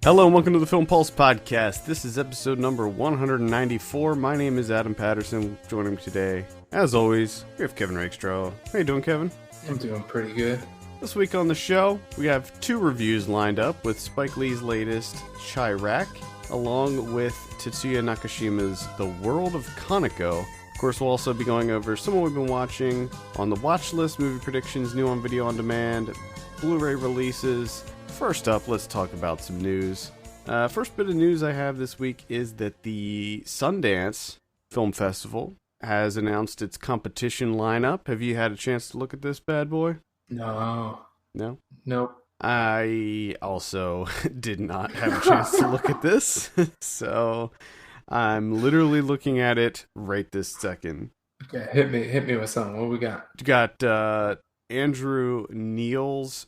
Hello and welcome to the Film Pulse Podcast. This is episode number 194. My name is Adam Patterson. Joining me today, as always, we have Kevin Rakestraw. How you doing, Kevin? I'm doing pretty good. This week on the show, we have two reviews lined up with Spike Lee's latest Chi-raq, along with Tetsuya Nakashima's The World of Kanako. Of course, we'll also be going over some of what we've been watching on the watch list, movie predictions, new on video on demand, Blu-ray releases. First up, let's talk about some news. First bit of news I have this week is that the Sundance Film Festival has announced its competition lineup. Have you had a chance to look at this bad boy? No. No? Nope. I also did not have a chance to look at this, so I'm literally looking at it right this second. Okay, hit me with something. What we got? You got Andrew Neil's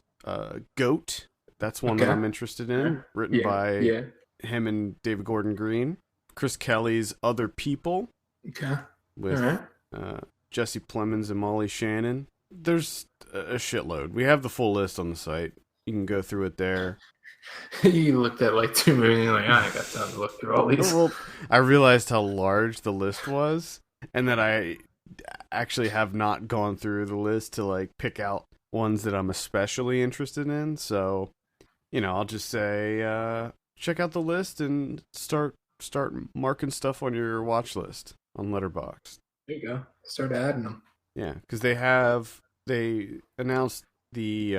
Goat. That's one that I'm interested in, written by him and David Gordon Green. Chris Kelly's Other People, with Jesse Plemons and Molly Shannon. There's a shitload. We have the full list on the site. You can go through it there. You looked at like 2 movies and you're like, I ain't got time to look through all these. Well, I realized how large the list was, and that I actually have not gone through the list to like pick out ones that I'm especially interested in. So, you know, I'll just say check out the list and start marking stuff on your watch list on Letterboxd. There you go. Start adding them. Yeah, because they announced the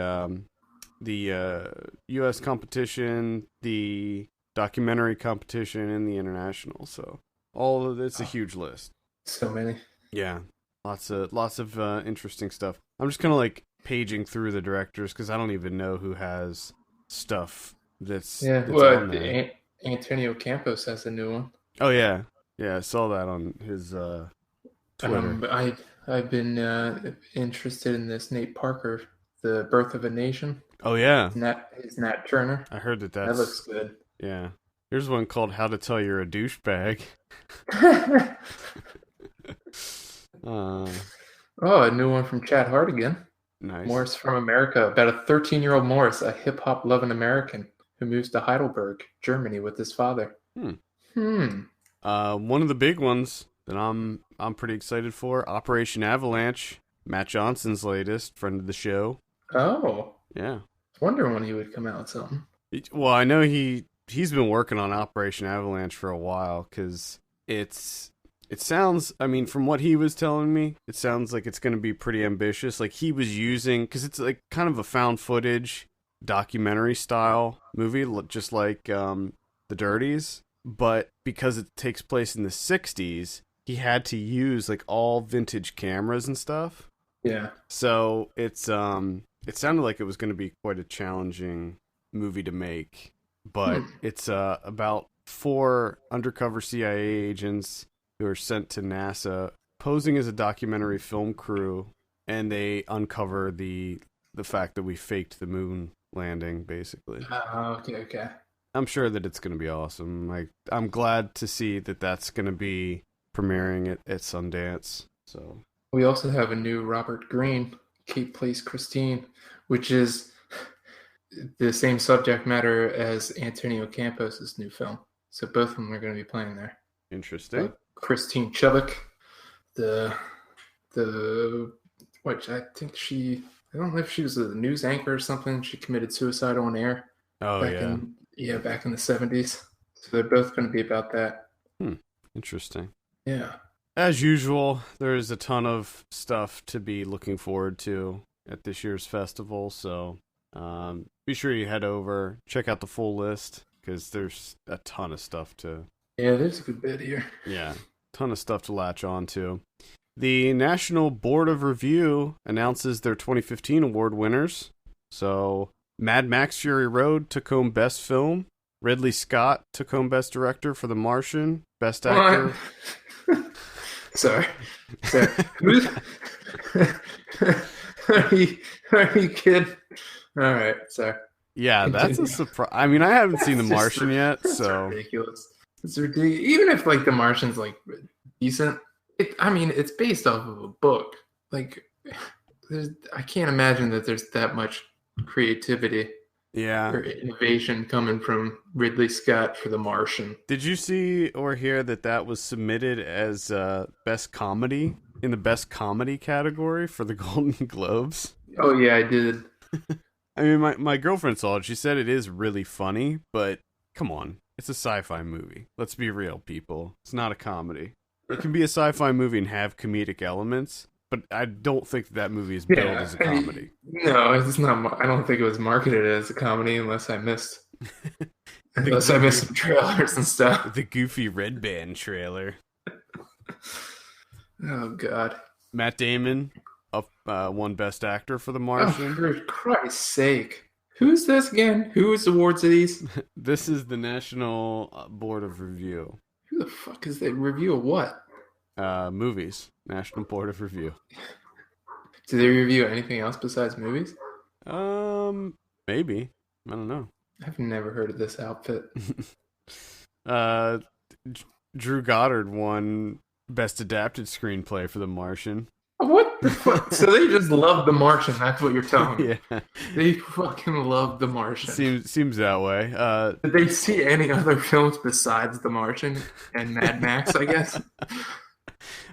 U.S. competition, the documentary competition, and the international. So all of it's a huge list. So many. Yeah, lots of interesting stuff. I'm just kind of like paging through the directors because I don't even know who has stuff that's on there. Antonio Campos has a new one. Oh yeah, I saw that on his Twitter. I've been interested in this Nate Parker, The Birth of a Nation. Oh yeah, It's Nat Turner. I heard that looks good. Yeah, here's one called How to Tell You're a Douchebag. A new one from Chad Hartigan. Nice. Morris from America, about a 13-year-old Morris, a hip-hop loving American who moves to Heidelberg, Germany with his father. One of the big ones that I'm pretty excited for, Operation Avalanche, Matt Johnson's latest, friend of the show. Oh. Yeah. I was wondering when he would come out with something. Well, I know he's been working on Operation Avalanche for a while, because it sounds, I mean, from what he was telling me, it sounds like it's going to be pretty ambitious. Like he was using, because it's like kind of a found footage documentary style movie, just like The Dirties. But because it takes place in the 60s, he had to use like all vintage cameras and stuff. Yeah. So it sounded like it was going to be quite a challenging movie to make. But it's about 4 undercover CIA agents who are sent to NASA posing as a documentary film crew, and they uncover the fact that we faked the moon landing, basically. Okay. I'm sure that it's going to be awesome. I'm glad to see that that's going to be premiering at Sundance. So we also have a new Robert Greene, Kate Plays Christine, which is the same subject matter as Antonio Campos' new film. So both of them are going to be playing there. Interesting. Christine Chubbuck, which I don't know if she was a news anchor or something. She committed suicide on air. Oh, back in the 70s. So they're both going to be about that. Interesting. Yeah. As usual, there is a ton of stuff to be looking forward to at this year's festival. So be sure you head over, check out the full list, because there's a ton of stuff to... Yeah, there's a good bit here. Yeah, ton of stuff to latch on to. The National Board of Review announces their 2015 award winners. So, Mad Max Fury Road took home Best Film. Ridley Scott took home Best Director for The Martian. Best Actor. Sorry. Are you kidding? All right, sorry. Yeah, that's a surprise. I mean, I haven't seen The Martian yet, so... ridiculous. It's ridiculous. Even if like The Martian's like decent, it's based off of a book. Like, I can't imagine that there's that much creativity Yeah. or innovation coming from Ridley Scott for The Martian. Did you see or hear that was submitted as best comedy in the best comedy category for the Golden Globes? Oh yeah, I did. I mean, my girlfriend saw it. She said it is really funny, but come on. It's a sci-fi movie. Let's be real, people. It's not a comedy. It can be a sci-fi movie and have comedic elements, but I don't think that movie is billed as a comedy. No, it's not. I don't think it was marketed as a comedy unless I missed some trailers and stuff. The Goofy Red Band trailer. Oh God. Matt Damon won Best Actor for The Martian. Oh, for Christ's sake. Who's this again? Whose awards are these? This is the National Board of Review. Who the fuck is that? Review of what? Movies. National Board of Review. Do they review anything else besides movies? Maybe. I don't know. I've never heard of this outfit. Drew Goddard won Best Adapted Screenplay for The Martian. What the fuck? So they just love The Martian. That's what you're telling me. Yeah. They fucking love The Martian. Seems that way. Did they see any other films besides The Martian and Mad Max, I guess?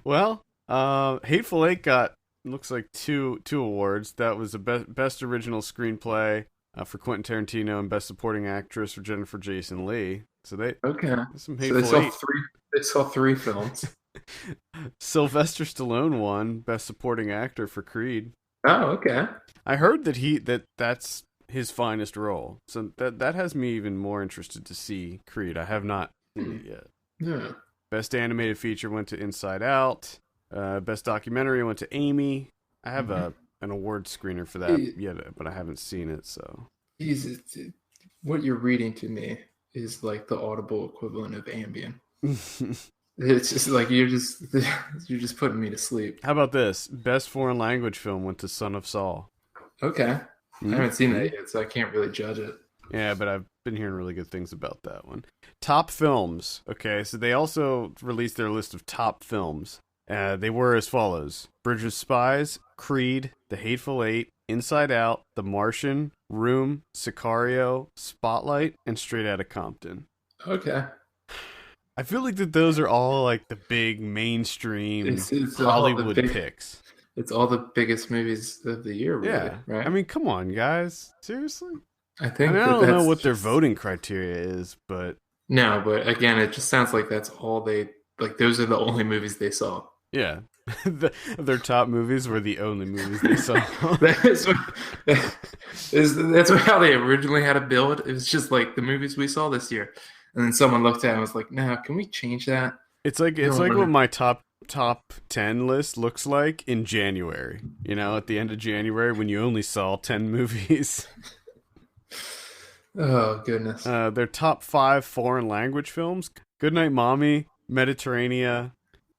Well, Hateful Eight got, looks like two awards. That was the best original screenplay for Quentin Tarantino and Best Supporting Actress for Jennifer Jason Leigh. So they so they saw Eight. They saw three films. Sylvester Stallone won Best Supporting Actor for Creed. Oh, okay. I heard that's his finest role. So that has me even more interested to see Creed. I have not seen it yet. Yeah. Best Animated Feature went to Inside Out. Best Documentary went to Amy. I have an award screener for that yet, but I haven't seen it. So what you're reading to me is like the Audible equivalent of Ambien. It's just like you're just putting me to sleep. How about this? Best Foreign Language Film went to Son of Saul. Okay. I haven't seen that yet, so I can't really judge it. Yeah, but I've been hearing really good things about that one. Top films. Okay, so they also released their list of top films. They were as follows: Bridge of Spies, Creed, The Hateful Eight, Inside Out, The Martian, Room, Sicario, Spotlight, and Straight Outta Compton. Okay. I feel like that those are all like the big mainstream It's Hollywood picks. It's all the biggest movies of the year, really, Yeah, right? I mean, come on, guys. Seriously? I think I don't know what their voting criteria is, but... No, but again, it just sounds like that's all they... Like, those are the only movies they saw. Yeah. Their top movies were the only movies they saw. That's how they originally had it built. It was just like the movies we saw this year. And then someone looked at it and was like, "No, can we change that?" It's like what my top 10 list looks like in January. You know, at the end of January when you only saw 10 movies. Oh, goodness. Their top 5 foreign language films: Goodnight Mommy, Mediterranean,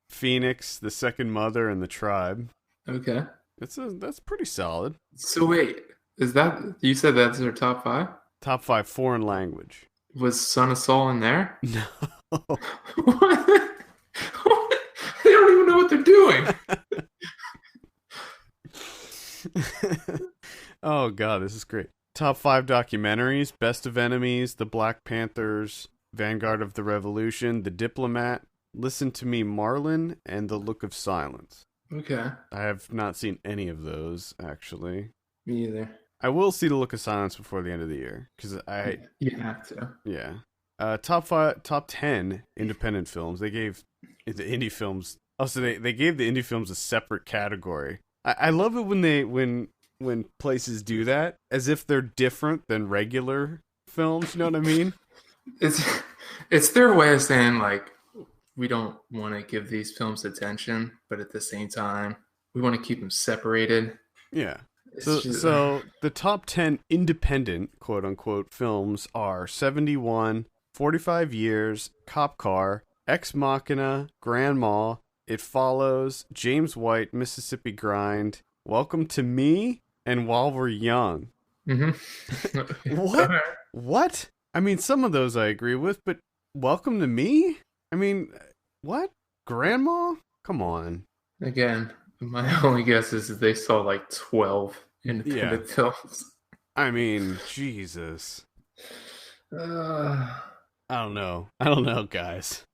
Phoenix, The Second Mother, and The Tribe. Okay. That's pretty solid. So wait, is that, you said that's their top 5? Top 5 foreign language. Was Son of Saul in there? No. What? They don't even know what they're doing. Oh god, this is great. Top 5 documentaries: Best of Enemies, The Black Panthers, Vanguard of the Revolution, The Diplomat, Listen to Me, Marlon, and The Look of Silence. Okay. I have not seen any of those, actually. Me either. I will see The Look of Silence before the end of the year, because You have to. Yeah. Top 10 independent films. They gave the indie films... Oh, so they gave the indie films a separate category. I love it when places do that, as if they're different than regular films, you know what I mean? It's their way of saying, like, we don't want to give these films attention, but at the same time, we want to keep them separated. Yeah. So the top 10 independent, quote-unquote, films are 71, 45 Years, Cop Car, Ex Machina, Grandma, It Follows, James White, Mississippi Grind, Welcome to Me, and While We're Young. Mm-hmm. What? I mean, some of those I agree with, but Welcome to Me? I mean, what? Grandma? Come on. Again, my only guess is that they saw like 12 independent films. I mean, Jesus. Uh, I don't know, guys.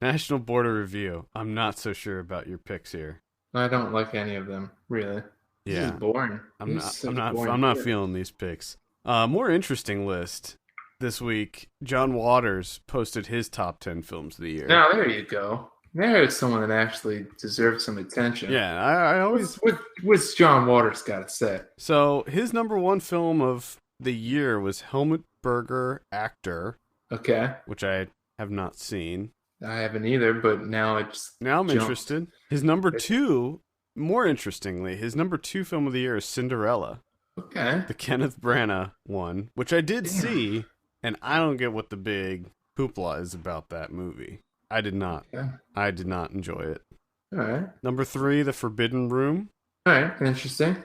National Board of Review. I'm not so sure about your picks here. I don't like any of them, really. This is Yeah, boring. This is such boring I'm not shit. feeling these picks. More interesting list this week. John Waters posted his top 10 films of the year. Now, there you go. There's someone that actually deserves some attention. Yeah, I always. What's John Waters got to say? So his number one film of the year was Helmut Berger, Actor, Okay. which I have not seen. I haven't either, but now it's Now I'm jumped. interested. His number two, more interestingly, his number two film of the year is Cinderella, Okay. the Kenneth Branagh one, which I did Damn. see, and I don't get what the big hoopla is about that movie. I did not. Okay. I did not enjoy it. All right. Number three, The Forbidden Room. All right. Interesting.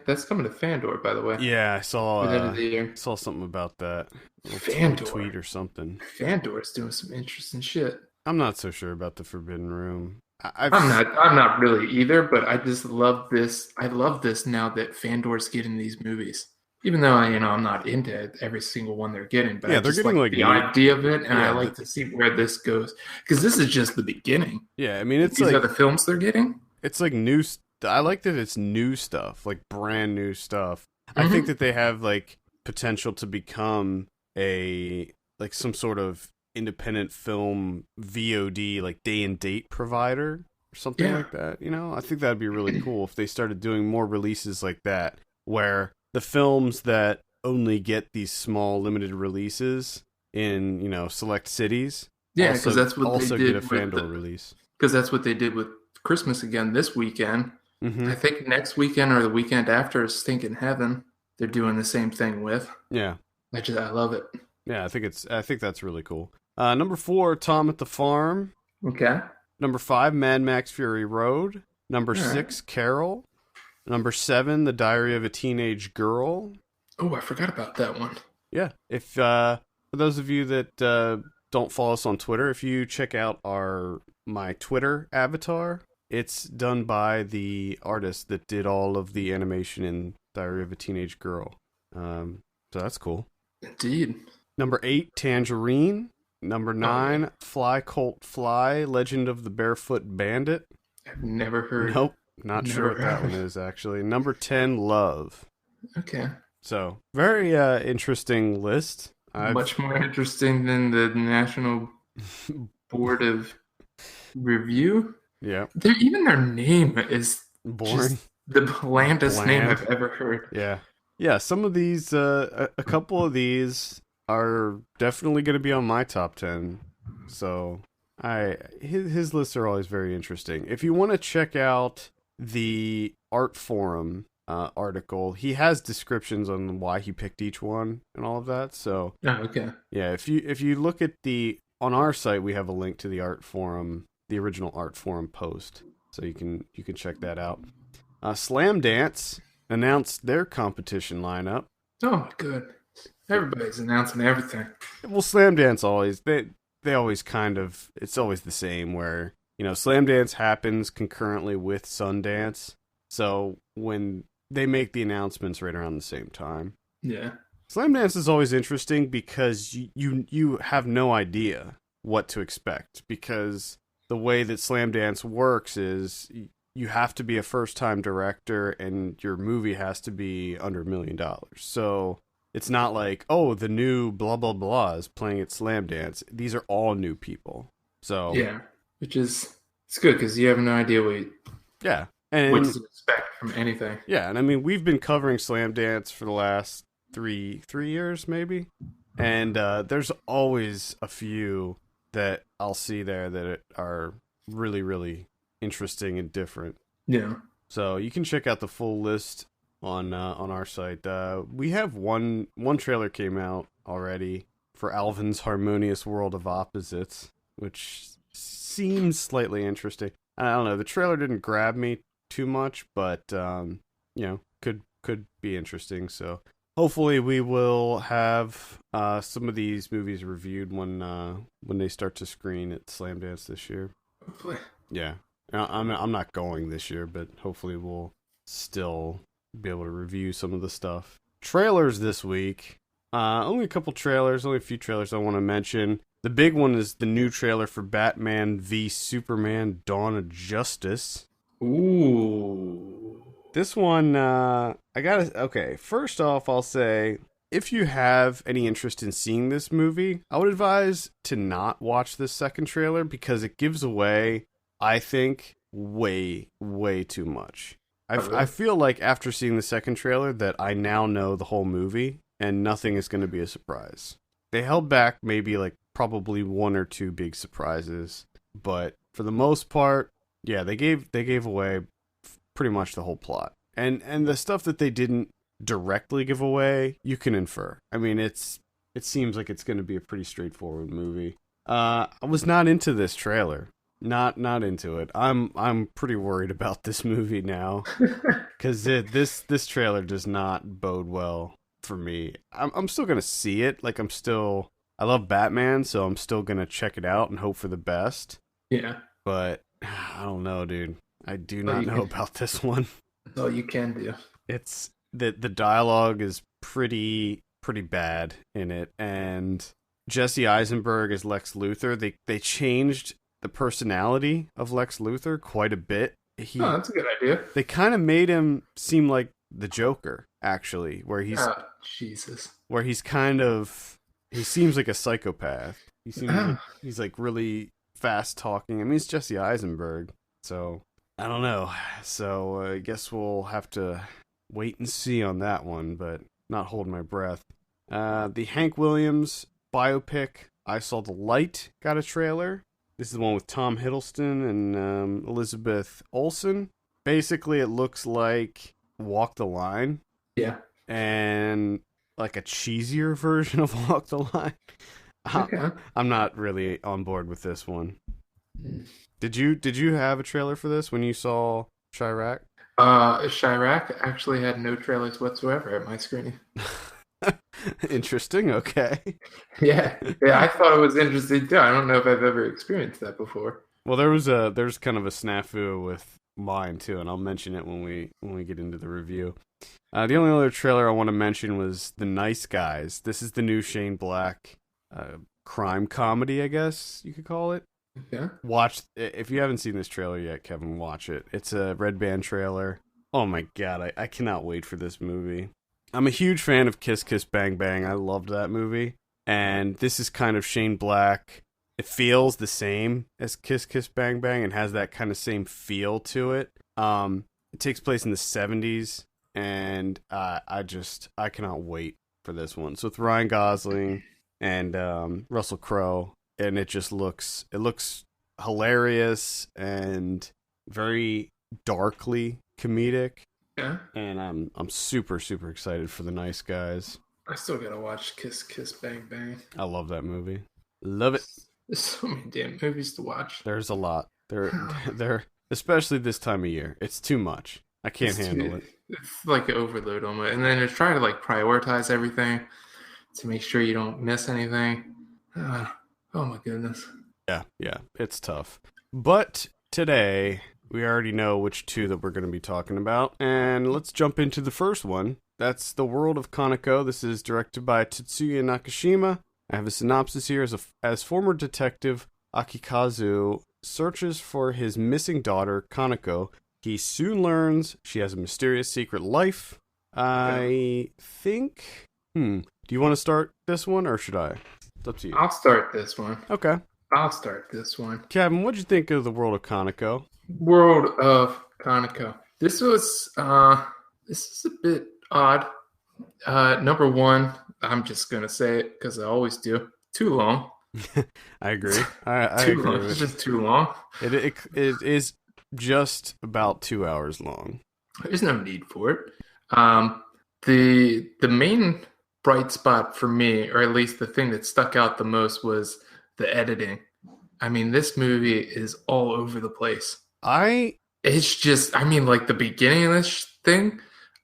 That's coming to Fandor, by the way. Yeah, I saw At the end of the year. saw something about that. A Fandor. tweet or something. Fandor's doing some interesting shit. I'm not so sure about The Forbidden Room. I'm not really either, but I just love this. I love this now that Fandor's getting these movies. Even though I'm not into every single one they're getting, but Yeah, I they're just getting, like like, the idea of it, and yeah, I like to see where this goes because this is just the beginning. Yeah, I mean it's These like are the films they're getting. it's like new. I like that it's new stuff, like brand new stuff. I think that they have like potential to become some sort of independent film VOD, like day and date provider or something like that. I think that'd be really cool if they started doing more releases like that, where the films that only get these small limited releases in select cities. Yeah, because that's what also they did get a Fandor release. Because that's what they did with Christmas again this weekend. Mm-hmm. I think next weekend or the weekend after is Stinking Heaven. They're doing the same thing with. Yeah. I love it. Yeah, I think that's really cool. Number 4, Tom at the Farm. Okay. Number 5, Mad Max Fury Road. Number 6, Carol. Number 7, The Diary of a Teenage Girl. Oh, I forgot about that one. Yeah. If for those of you that don't follow us on Twitter, if you check out my Twitter avatar, it's done by the artist that did all of the animation in Diary of a Teenage Girl. So that's cool. Indeed. Number 8, Tangerine. Number 9, Fly Colt Fly, Legend of the Barefoot Bandit. I've never heard. Nope, not sure what that one is, actually. Number 10, Love. Okay. So, very interesting list. Much more interesting than the National Board of Review. Yeah. Even their name is boring. Just the blandest name I've ever heard. Yeah. Yeah, some of these, a couple of these are definitely going to be on my top 10. So, his lists are always very interesting. If you want to check out the Art Forum article, he has descriptions on why he picked each one and all of that. So, okay. Yeah, if you look at on our site, we have a link to the Art Forum, the original Art Forum post, so you can check that out. Slam Dance announced their competition lineup. Oh, good. Everybody's announcing everything. Well, Slam Dance always they always kind of, it's always the same where Slam Dance happens concurrently with Sundance, so when they make the announcements right around the same time. Yeah. Slam Dance is always interesting because you have no idea what to expect, because the way that Slam Dance works is you have to be a first-time director and your movie has to be under $1 million. So it's not like, oh, the new blah, blah, blah is playing at Slam Dance. These are all new people. So yeah, it's good because you have no idea what to expect from anything. Yeah, and I mean, we've been covering Slam Dance for the last three years, maybe. And there's always a few that I'll see there that are really, really interesting and different. Yeah. So you can check out the full list on our site. We have one trailer came out already for Alvin's Harmonious World of Opposites, which seems slightly interesting. I don't know. The trailer didn't grab me too much, but could be interesting. So hopefully we will have some of these movies reviewed when they start to screen at Slam Dance this year. Hopefully. Yeah. I'm not going this year, but hopefully we'll still be able to review some of the stuff. trailers this week. Only a couple trailers, only a few trailers I want to mention. The big one is the new trailer for Batman v Superman: Dawn of Justice. Ooh. This one, okay, first off, I'll say, if you have any interest in seeing this movie, I would advise to not watch this second trailer because it gives away, I think, way, way too much. I feel like after seeing the second trailer that I now know the whole movie and nothing is going to be a surprise. They held back maybe like probably one or two big surprises, but for the most part, yeah, they gave away pretty much the whole plot. And the stuff that they didn't directly give away, you can infer. I mean, it seems like it's going to be a pretty straightforward movie. I was not into this trailer. Not into it. I'm pretty worried about this movie now because this trailer does not bode well for me. I'm still gonna see it. Like I love Batman, so I'm still gonna check it out and hope for the best. Yeah, but I don't know, dude. I do not know about this one. That's all you can do. It's the dialogue is pretty bad in it, and Jesse Eisenberg as Lex Luthor. They changed the personality of Lex Luthor quite a bit. That's a good idea. They kind of made him seem like the Joker, actually, where he's where he's kind of he seems like a psychopath. He seems like he's like really fast talking. I mean, it's Jesse Eisenberg, so I don't know. So I guess we'll have to wait and see on that one, but not hold my breath. The Hank Williams biopic, I Saw the Light, got a trailer. This is the one with Tom Hiddleston and Elizabeth Olsen. Basically, it looks like Walk the Line. Yeah. And like a cheesier version of Walk the Line. Okay. I'm not really on board with this one. Did you have a trailer for this when you saw Chi-raq? Chi-raq actually had no trailers whatsoever at my screening. Interesting. Okay. Yeah. I thought it was interesting too. I don't know if I've ever experienced that before. Well, there's kind of a snafu with mine too, and I'll mention it when we get into the review. The only other trailer I want to mention was The Nice Guys. This is the new Shane Black crime comedy, I guess you could call it. Yeah. Watch if you haven't seen this trailer yet, Kevin. Watch it. It's a Red Band trailer. Oh my god, I cannot wait for this movie. I'm a huge fan of Kiss Kiss Bang Bang. I loved that movie. And this is kind of Shane Black. It feels the same as Kiss Kiss Bang Bang and has that kind of same feel to it. It takes place in the 70s, and I cannot wait for this one. So it's Ryan Gosling and Russell Crowe, and it looks hilarious and very darkly comedic. Yeah. And I'm super excited for The Nice Guys. I still gotta watch Kiss Kiss Bang Bang. I love that movie. Love it. There's so many damn movies to watch. There's a lot. They're especially this time of year. It's too much. I can't handle it. It's like an overload on it. And then to try to like prioritize everything to make sure you don't miss anything. Oh my goodness. Yeah, it's tough. But today we already know which two that we're going to be talking about, and let's jump into the first one. That's The World of Kanako. This is directed by Tetsuya Nakashima. I have a synopsis here. As former detective Akikazu searches for his missing daughter, Kanako, he soon learns she has a mysterious secret life. I think... Do you want to start this one, or should I? It's up to you. I'll start this one. Okay. I'll start this one. Kevin, what'd you think of The World of Kanako? World of Kanako. This is a bit odd. Number one, I'm just gonna say it because I always do. Too long. I agree. I agree long. with It's just too long. It is just about 2 hours long. There's no need for it. The main bright spot for me, or at least the thing that stuck out the most, was the editing. I mean, this movie is all over the place. It's just, I mean, like the beginning of this thing,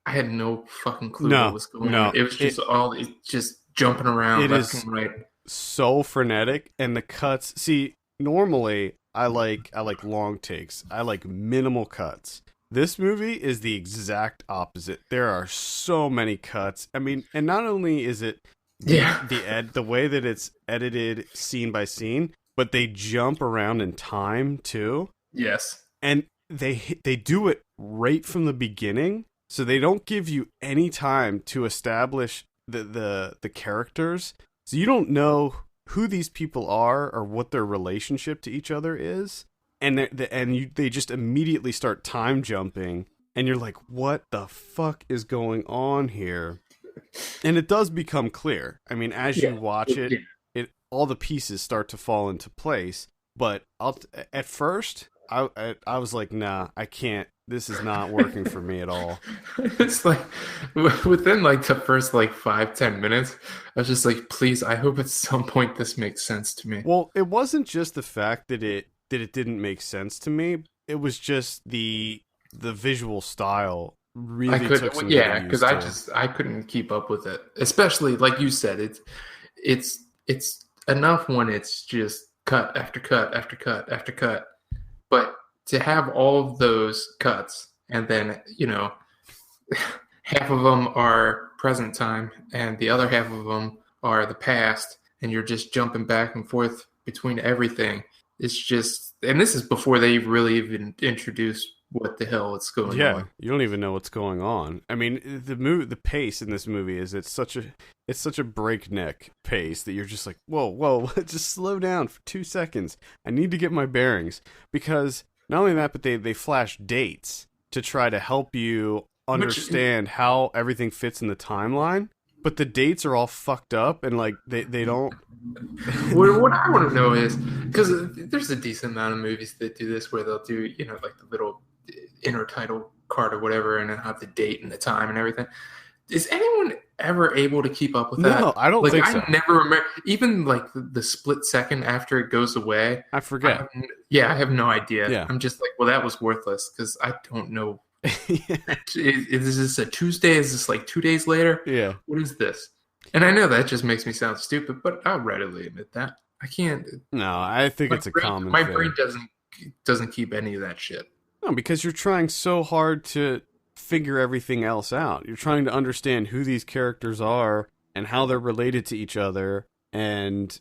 I had no fucking clue what was going on. It was just it's just jumping around left and right. So frenetic, and the cuts. See, normally I like long takes. I like minimal cuts. This movie is the exact opposite. There are so many cuts. I mean, and not only is it the way that it's edited scene by scene, but they jump around in time too. Yes. And they do it right from the beginning, so they don't give you any time to establish the characters. So you don't know who these people are or what their relationship to each other is. And they just immediately start time jumping, and you're like, what the fuck is going on here? And it does become clear. I mean, as you watch it, all the pieces start to fall into place. But at first, I was like, nah, I can't. This is not working for me at all. It's like within like the first like 5-10 minutes, I was just like, please, I hope at some point this makes sense to me. Well, it wasn't just the fact that it didn't make sense to me. It was just the visual style really took some because I couldn't keep up with it. Especially like you said, it's enough when it's just cut after cut after cut after cut. But to have all of those cuts and then, half of them are present time and the other half of them are the past, and you're just jumping back and forth between everything. It's just, and this is before they really even introduce what the hell is going on. Yeah, you don't even know what's going on. I mean, the pace in this movie is it's such a breakneck pace that you're just like, whoa, just slow down for 2 seconds. I need to get my bearings. Because not only that, but they flash dates to try to help you understand how everything fits in the timeline. But the dates are all fucked up, and like they don't. What I want to know is, because there's a decent amount of movies that do this, where they'll do like the little inner title card or whatever, and then have the date and the time and everything. Is anyone ever able to keep up with that? No, I don't think so. I never remember, even like the split second after it goes away. I forget. I have no idea. Yeah. I'm just like, well, that was worthless because I don't know. Is this a Tuesday? Is this like 2 days later? Yeah. What is this? And I know that just makes me sound stupid, but I'll readily admit that. I can't. No, I think it's a common My thing. brain doesn't keep any of that shit. No, because you're trying so hard to figure everything else out. You're trying to understand who these characters are and how they're related to each other, and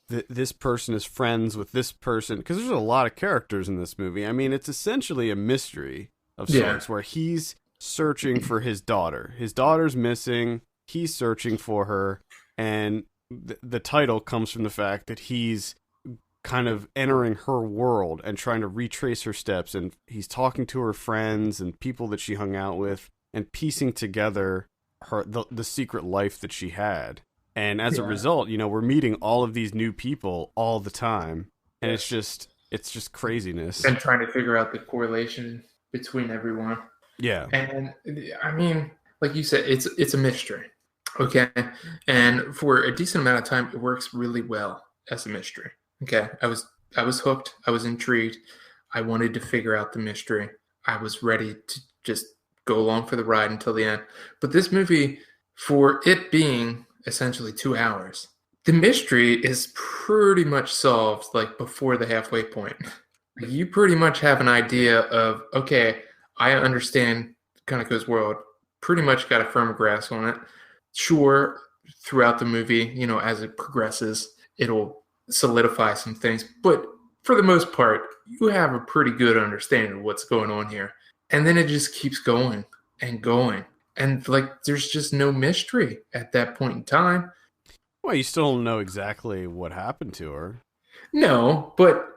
this person is friends with this person, because there's a lot of characters in this movie. I mean, it's essentially a mystery of sorts where he's searching for his daughter. His daughter's missing. He's searching for her, and the title comes from the fact that he's kind of entering her world and trying to retrace her steps, and he's talking to her friends and people that she hung out with and piecing together the secret life that she had. And as a result, we're meeting all of these new people all the time, and it's just craziness. And trying to figure out the correlation between everyone. Yeah. And I mean, like you said, it's a mystery. Okay. And for a decent amount of time, it works really well as a mystery. Okay. I was hooked. I was intrigued. I wanted to figure out the mystery. I was ready to just go along for the ride until the end. But this movie, for it being essentially 2 hours, the mystery is pretty much solved like before the halfway point. You pretty much have an idea of, okay, I understand Kanako's world, pretty much got a firm grasp on it. Sure, throughout the movie, as it progresses, it'll solidify some things. But for the most part, you have a pretty good understanding of what's going on here. And then it just keeps going and going. And like, there's just no mystery at that point in time. Well, you still don't know exactly what happened to her. No, but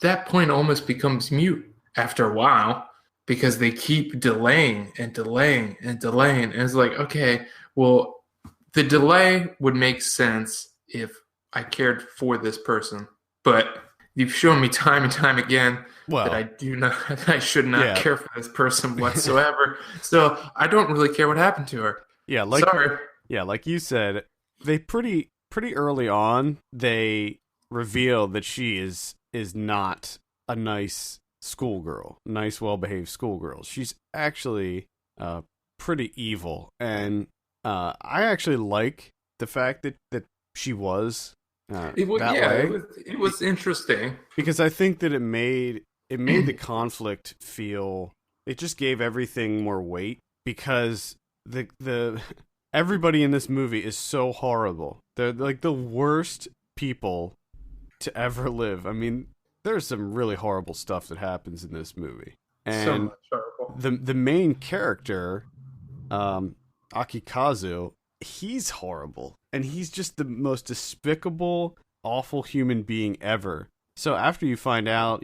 that point almost becomes mute after a while, because they keep delaying and delaying and delaying. And it's like, okay, well, the delay would make sense if I cared for this person. But you've shown me time and time again that I should not care for this person whatsoever. So I don't really care what happened to her. Yeah, Sorry. Yeah, like you said, they pretty early on, they reveal that she is not a nice schoolgirl, nice, well-behaved schoolgirl. She's actually pretty evil, and I actually like the fact that she was that way. It was interesting, because I think that it made the conflict feel it just gave everything more weight because the everybody in this movie is so horrible. They're like the worst people to ever live. I mean, there's some really horrible stuff that happens in this movie. And So much horrible. the main character, Akikazu, he's horrible. And he's just the most despicable, awful human being ever. So after you find out,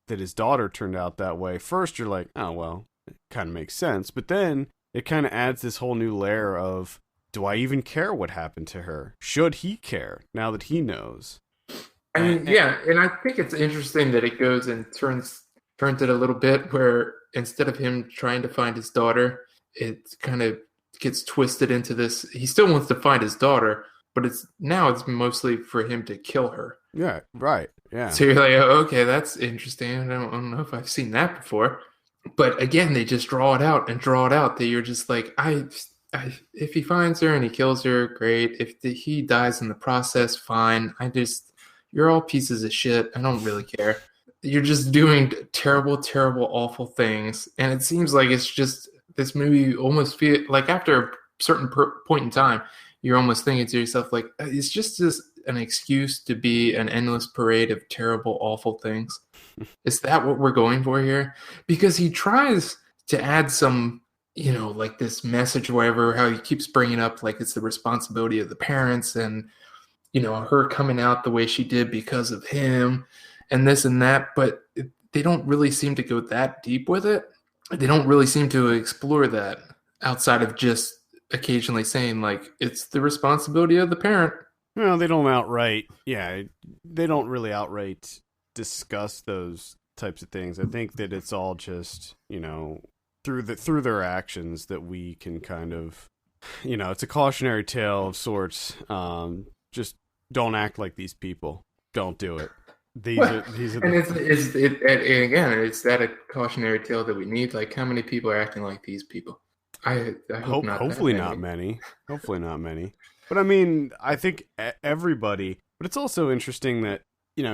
that his daughter turned out that way, first you're like, oh, well, it kind of makes sense. But then it kind of adds this whole new layer of, do I even care what happened to her? Should he care now that he knows? I mean, yeah, and I think it's interesting that it goes and turns it a little bit where instead of him trying to find his daughter, it kind of gets twisted into this. He still wants to find his daughter, but it's mostly for him to kill her. Yeah, right. Yeah. So you're like, oh, okay, that's interesting. I don't know if I've seen that before. But again, they just draw it out that you're just like, if he finds her and he kills her, great. If he dies in the process, fine. You're all pieces of shit. I don't really care. You're just doing terrible, terrible, awful things. And it seems like it's just, this movie almost feel like after a certain point in time, you're almost thinking to yourself, like, it's just an excuse to be an endless parade of terrible, awful things. Is that what we're going for here? Because he tries to add some, like this message, whatever, how he keeps bringing up, like, it's the responsibility of the parents and, her coming out the way she did because of him and this and that. But they don't really seem to go that deep with it. They don't really seem to explore that outside of just occasionally saying, like, it's the responsibility of the parent. No, they don't outright. Yeah, they don't really outright discuss those types of things. I think that it's all just, through their actions that we can kind of, it's a cautionary tale of sorts. Just don't act like these people. Don't do it. These are and it's that a cautionary tale that we need? Like, how many people are acting like these people? I hope not. Hopefully not many. Hopefully not many. But I mean, I think everybody. But it's also interesting that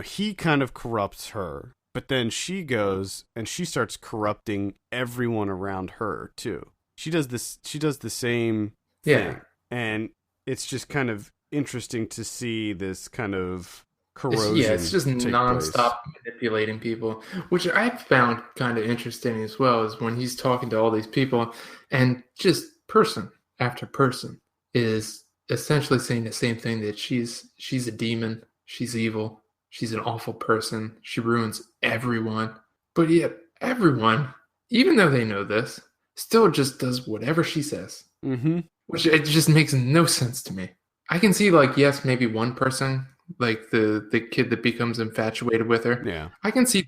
he kind of corrupts her, but then she goes and she starts corrupting everyone around her too. She does this. She does the same thing, and it's just kind of interesting to see this kind of corrosion. It's just nonstop manipulating people, which I found kind of interesting as well. Is when he's talking to all these people, and just person after person is essentially saying the same thing, that she's a demon, she's evil, she's an awful person, she ruins everyone. But yet everyone, even though they know this, still just does whatever she says. Mm-hmm. Which it just makes no sense to me. I can see, like, yes, maybe one person, like the kid that becomes infatuated with her. Yeah. I can see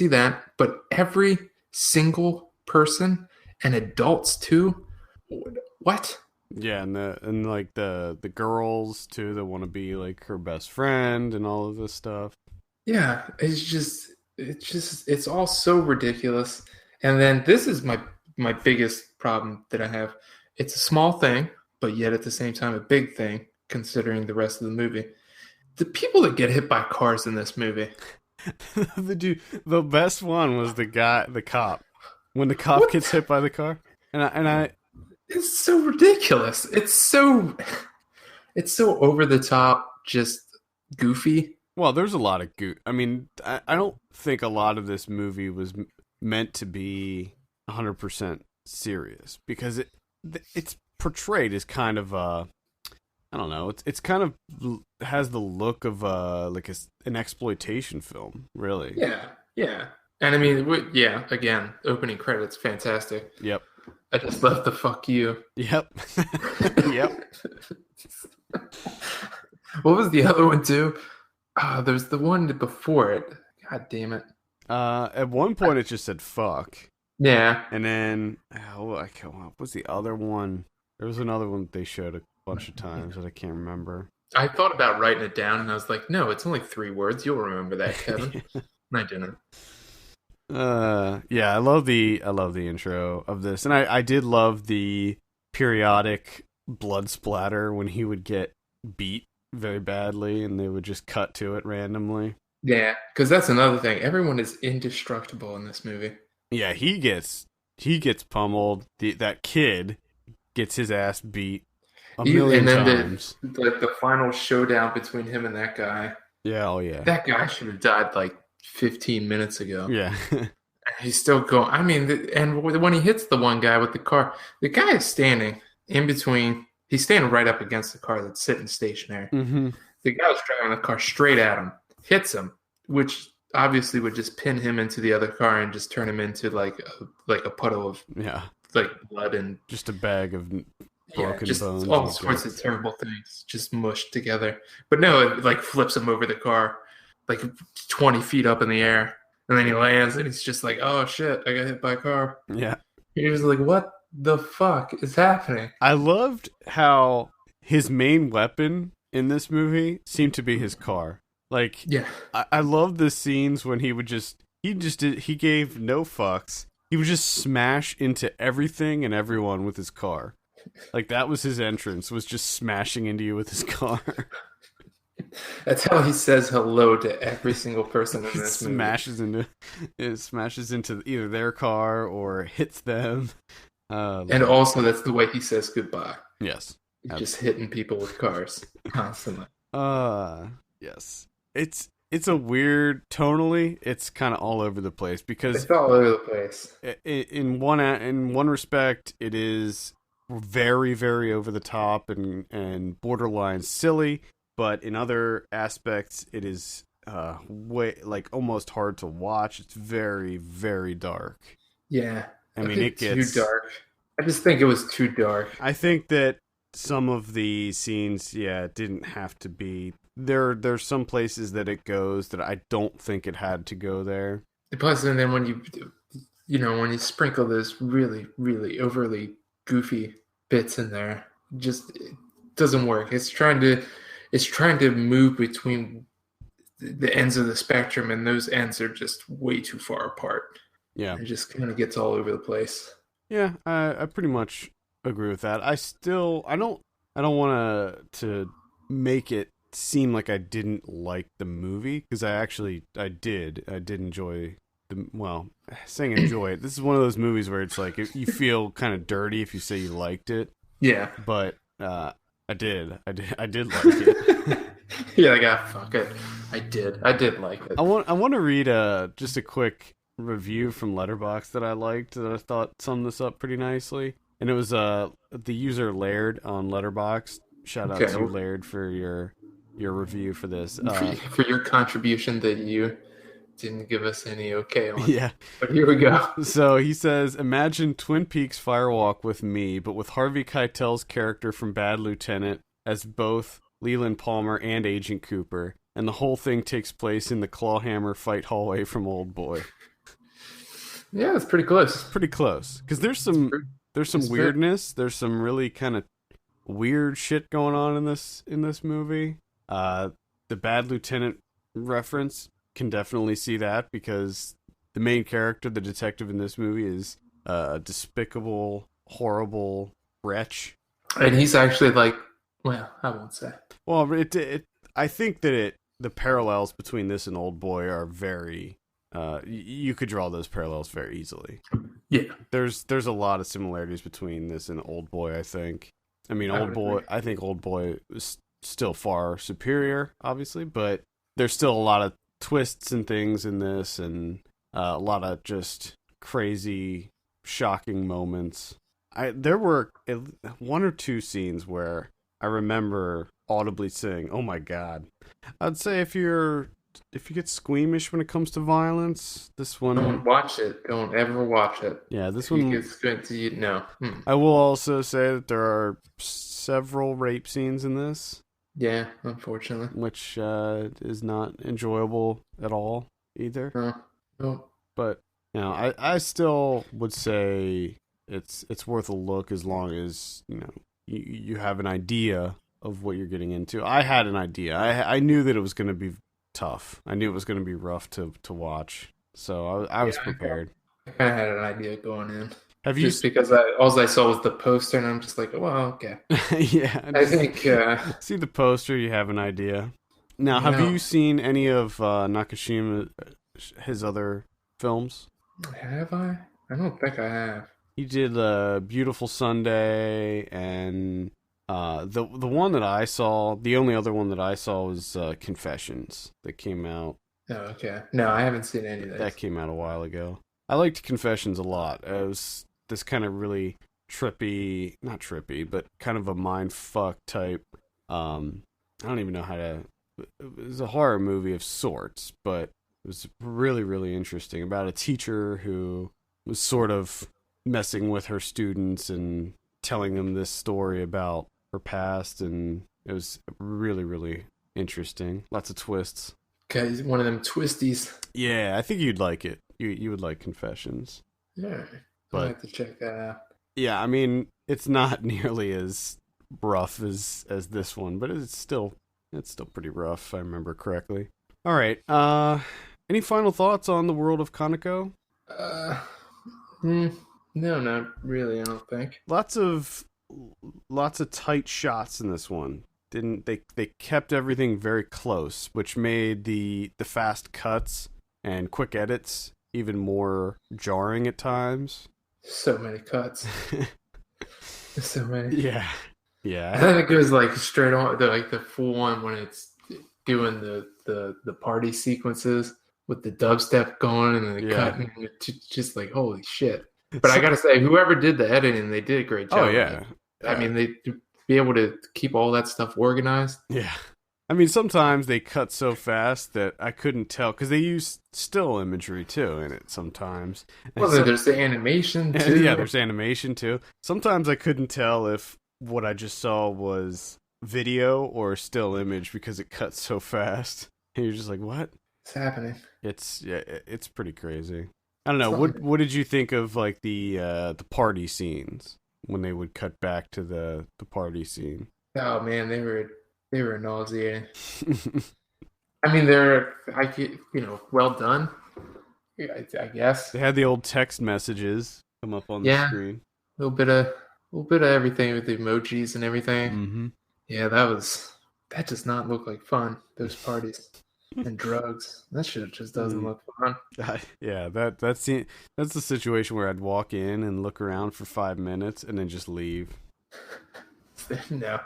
that. But every single person, and adults too, what? Yeah, and the girls too that want to be like her best friend and all of this stuff. Yeah, it's all so ridiculous. And then this is my biggest problem that I have. It's a small thing, but yet at the same time a big thing considering the rest of the movie. The people that get hit by cars in this movie. The best one was the cop. When the cop gets hit by the car. And I It's so ridiculous. It's so over the top, just goofy. Well, there's a lot of I mean, I don't think a lot of this movie was meant to be 100% serious, because it's portrayed as kind of I don't know. It's kind of has the look of like an exploitation film, really. Yeah. And I mean, again, opening credits, fantastic. Yep. I just love the fuck you. Yep. Yep. What was the other one too? There's the one before it. God damn it. At one point it just said fuck. Yeah. And then what was the other one? There was another one that they showed a bunch of times that I can't remember. I thought about writing it down, and I was like, no, it's only 3 words. You'll remember that, Kevin. And I didn't. Yeah, I love the intro of this, and I did love the periodic blood splatter when he would get beat very badly, and they would just cut to it randomly. Yeah, because that's another thing. Everyone is indestructible in this movie. Yeah, he gets pummeled. That kid gets his ass beat a million And then times. the final showdown between him and that guy. Yeah, oh yeah. That guy should have died like 15 minutes ago. Yeah. He's still going. I mean, and when he hits the one guy with the car, the guy is standing in between. He's standing right up against the car that's sitting stationary. Mm-hmm. The guy was driving the car straight at him, hits him, which obviously would just pin him into the other car and just turn him into like a puddle of like blood and just a bag of broken just bones, all sorts of terrible things just mushed together. But no, it like flips him over the car, like 20 feet up in the air. And then he lands, and he's just like, "Oh shit! I got hit by a car." Yeah, he was like, "What the fuck is happening?" I loved how his main weapon in this movie seemed to be his car. Like, yeah, I love the scenes when he gave no fucks. He would just smash into everything and everyone with his car. Like that was his entrance, was just smashing into you with his car. That's how he says hello to every single person in this movie. Smashes into either their car or hits them. And also, that's the way he says goodbye. Yes. He's just hitting people with cars constantly. Yes. It's a weird, tonally, it's kind of all over the place because it's all over the place. In one respect, it is very, very over the top and borderline silly. But in other aspects, it is way like almost hard to watch. It's very, very dark. Yeah, I mean, it gets too dark. I just think it was too dark. I think that some of the scenes, didn't have to be. There's some places that it goes that I don't think it had to go there. Plus, and then when when you sprinkle those really, really overly goofy bits in there, it doesn't work. It's trying to move between the ends of the spectrum, and those ends are just way too far apart. Yeah. It just kind of gets all over the place. Yeah, I pretty much agree with that. I don't want to make it seem like I didn't like the movie, because I did enjoy saying enjoy it. This is one of those movies where it's like you feel kind of dirty if you say you liked it. Yeah. But I did like it. Yeah, like, fuck it. I did like it. I want to read just a quick review from Letterboxd that I liked, that I thought summed this up pretty nicely. And it was the user Laird on Letterboxd. Shout out to Laird for your review for this. For your contribution that you didn't give us any okay on. Yeah. But here we go. So he says, imagine Twin Peaks Firewalk with me, but with Harvey Keitel's character from Bad Lieutenant as both Leland Palmer and Agent Cooper, and the whole thing takes place in the clawhammer fight hallway from Old Boy. Yeah, it's pretty close. Pretty close. Because there's some weirdness. There's some really kind of weird shit going on in this movie. The Bad Lieutenant reference, can definitely see that, because the main character, the detective in this movie, is a despicable, horrible wretch. And he's actually like, well, I won't say. Well, I think that the parallels between this and Old Boy are very. You could draw those parallels very easily. Yeah, there's a lot of similarities between this and Old Boy. I think. I mean, I think Old Boy is still far superior, obviously, but there's still a lot of twists and things in this, and a lot of just crazy, shocking moments. There were one or two scenes where I remember audibly saying, "Oh my god!" I'd say if you get squeamish when it comes to violence, this one, don't watch it. Don't ever watch it. Yeah, this one gets good to you. No. I will also say that there are several rape scenes in this. Yeah, unfortunately. Which is not enjoyable at all either. No. But I still would say it's worth a look, as long as you have an idea of what you're getting into. I had an idea. I knew that it was going to be tough. I knew it was going to be rough to watch. So I was prepared. I kind of had an idea going in. Have you? Just because all I saw was the poster, and I'm just like, well, okay. Yeah. I think. See the poster, you have an idea. Now, have you seen any of Nakashima, his other films? Have I? I don't think I have. He did Beautiful Sunday, and the one that I saw, the only other one that I saw was Confessions that came out. Oh, okay. No, I haven't seen any of That those. came out a while ago. I liked Confessions a lot. It was this kind of really trippy, not trippy, but kind of a mind fuck type. I don't even know how to. It was a horror movie of sorts, but it was really, really interesting about a teacher who was sort of messing with her students and telling them this story about her past, and it was really, really interesting. Lots of twists. Okay, he's one of them twisties. Yeah, I think you'd like it. You would like Confessions. Yeah, I'll But have to check that out. yeah, I mean, it's not nearly as rough as this one, but it's still pretty rough if I remember correctly. All right. Any final thoughts on the world of Kanako? Uh, hmm, no, not really. I don't think. Lots of tight shots in this one. Didn't they kept everything very close, which made the fast cuts and quick edits even more jarring at times. So many cuts. So many. Yeah. And Yeah. then it goes like straight on, like the full one when it's doing the party sequences with the dubstep going and then the Yeah. cutting. Just like holy shit. But I So, gotta say, whoever did the editing, they did a great oh job. yeah. I mean, they to be able to keep all that stuff organized. Yeah. I mean, sometimes they cut so fast that I couldn't tell because they use still imagery too in it sometimes. And Well, then there's the animation and too. yeah, there's animation too. Sometimes I couldn't tell if what I just saw was video or still image because it cuts so fast. And you're just like, what? It's happening. It's pretty crazy. I don't know. It's What did you think of like the party scenes when they would cut back to the party scene? Oh man, they were nauseating. I mean, they're well done. Yeah, I guess. They had the old text messages come up on the Yeah, screen. a little bit of everything with the emojis and everything. Mm-hmm. Yeah, that does not look like fun. Those parties and drugs. That shit just doesn't look fun. Yeah, that's the situation where I'd walk in and look around for 5 minutes and then just leave. No,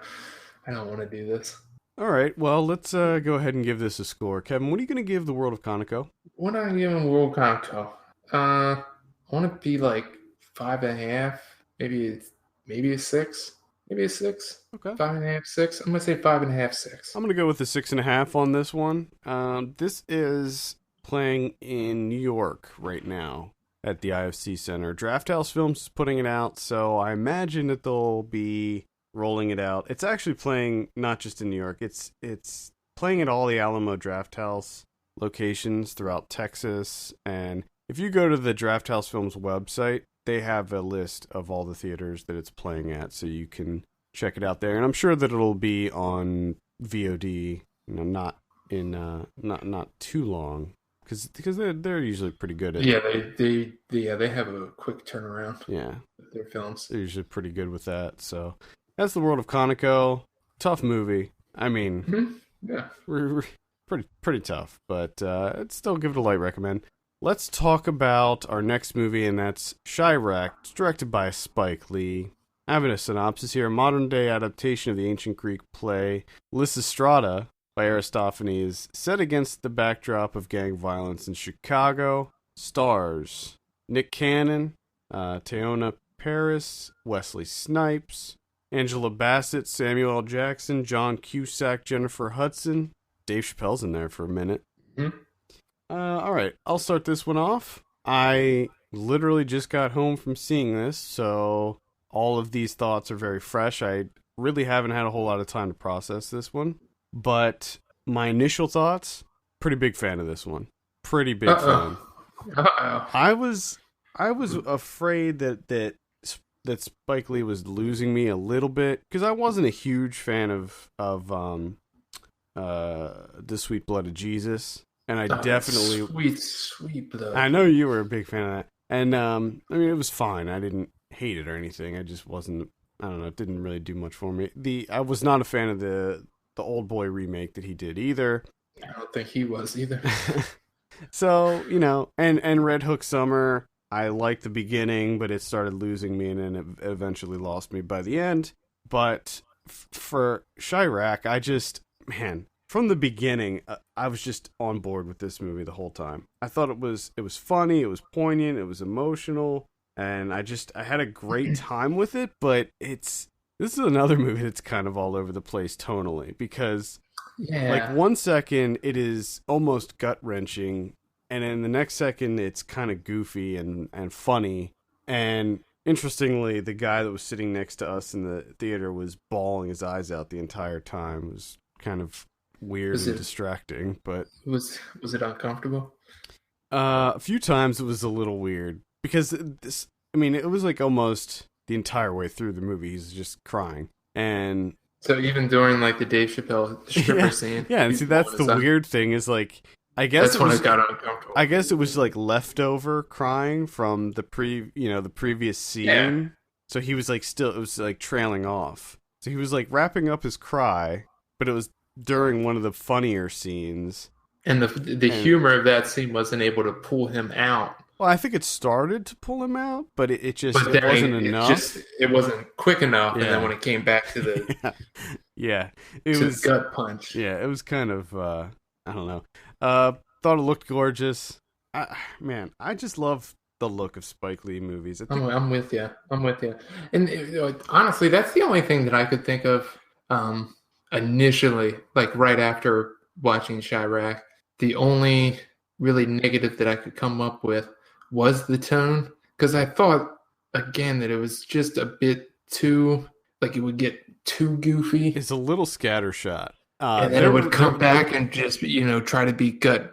I don't want to do this. All right, well, let's go ahead and give this a score. Kevin, what are you going to give the World of Kanako? When I give him World Kanako, I want to be like 5.5, maybe a 6, maybe a 6, Okay. 5.5, 6. I'm gonna say 5.5, 6. I'm going to go with the 6.5 on this one. This is playing in New York right now at the IFC Center. Draft House Films is putting it out, so I imagine that they'll be rolling it out. It's actually playing not just in New York. It's playing at all the Alamo Draft House locations throughout Texas. And if you go to the Draft House Films website, they have a list of all the theaters that it's playing at, so you can check it out there. And I'm sure that it'll be on VOD, not in not too long, because they're usually pretty good at Yeah, they have a quick turnaround yeah. with their films. They're usually pretty good with that. So that's the World of Kanako. Tough movie. I mean, Yeah. pretty tough, but I'd still give it a light recommend. Let's talk about our next movie, and that's Chi-raq. It's directed by Spike Lee. I have a synopsis here. A modern-day adaptation of the ancient Greek play Lysistrata by Aristophanes, set against the backdrop of gang violence in Chicago. Stars Nick Cannon, Teona Paris, Wesley Snipes, Angela Bassett, Samuel L. Jackson, John Cusack, Jennifer Hudson. Dave Chappelle's in there for a minute. Mhm. All right, I'll start this one off. I literally just got home from seeing this, so all of these thoughts are very fresh. I really haven't had a whole lot of time to process this one, but my initial thoughts, pretty big fan of this one. Pretty big fan. Uh-oh. I was afraid that Spike Lee was losing me a little bit because I wasn't a huge fan of The Sweet Blood of Jesus, and I definitely Sweet blood. I know you were a big fan of that, and I mean it was fine. I didn't hate it or anything. I just wasn't. I don't know. It didn't really do much for me. I was not a fan of the Old Boy remake that he did either. I don't think he was either. So, you know, and Red Hook Summer, I liked the beginning, but it started losing me, and then it eventually lost me by the end. But for Chi-raq, man, from the beginning, I was just on board with this movie the whole time. I thought it was funny, it was poignant, it was emotional, and I had a great time with it. But this is another movie that's kind of all over the place tonally, because like Yeah. 1 second it is almost gut wrenching, and then the next second it's kind of goofy and funny. And interestingly, the guy that was sitting next to us in the theater was bawling his eyes out the entire time. It was kind of weird Was and it distracting, but was it uncomfortable? a few times it was a little weird because this. I mean, it was like almost the entire way through the movie he's just crying, and So even during like the Dave Chappelle stripper yeah, scene, yeah. And he's see, that's blowing the his eye. weird thing is like I guess That's it when was it got uncomfortable. I guess it was like leftover crying from the previous Yeah. scene. So he was like it was like trailing off. So he was like wrapping up his cry, but it was during one of the funnier scenes. And the And humor of that scene wasn't able to pull him out. well, I think it started to pull him out, but But it then wasn't enough. it wasn't quick enough. And then Yeah. when it came back to Yeah. Yeah. It the was gut punch. yeah, it was kind of I don't know. Thought it looked gorgeous. Man, I just love the look of Spike Lee movies. I think I'm with you. I'm with you. And honestly, that's the only thing that I could think of initially, like right after watching Chirac. The only really negative that I could come up with was the tone, because I thought again that it was just a bit too like it would get too goofy, it's a little scattershot. and then it would come back and just try to be gut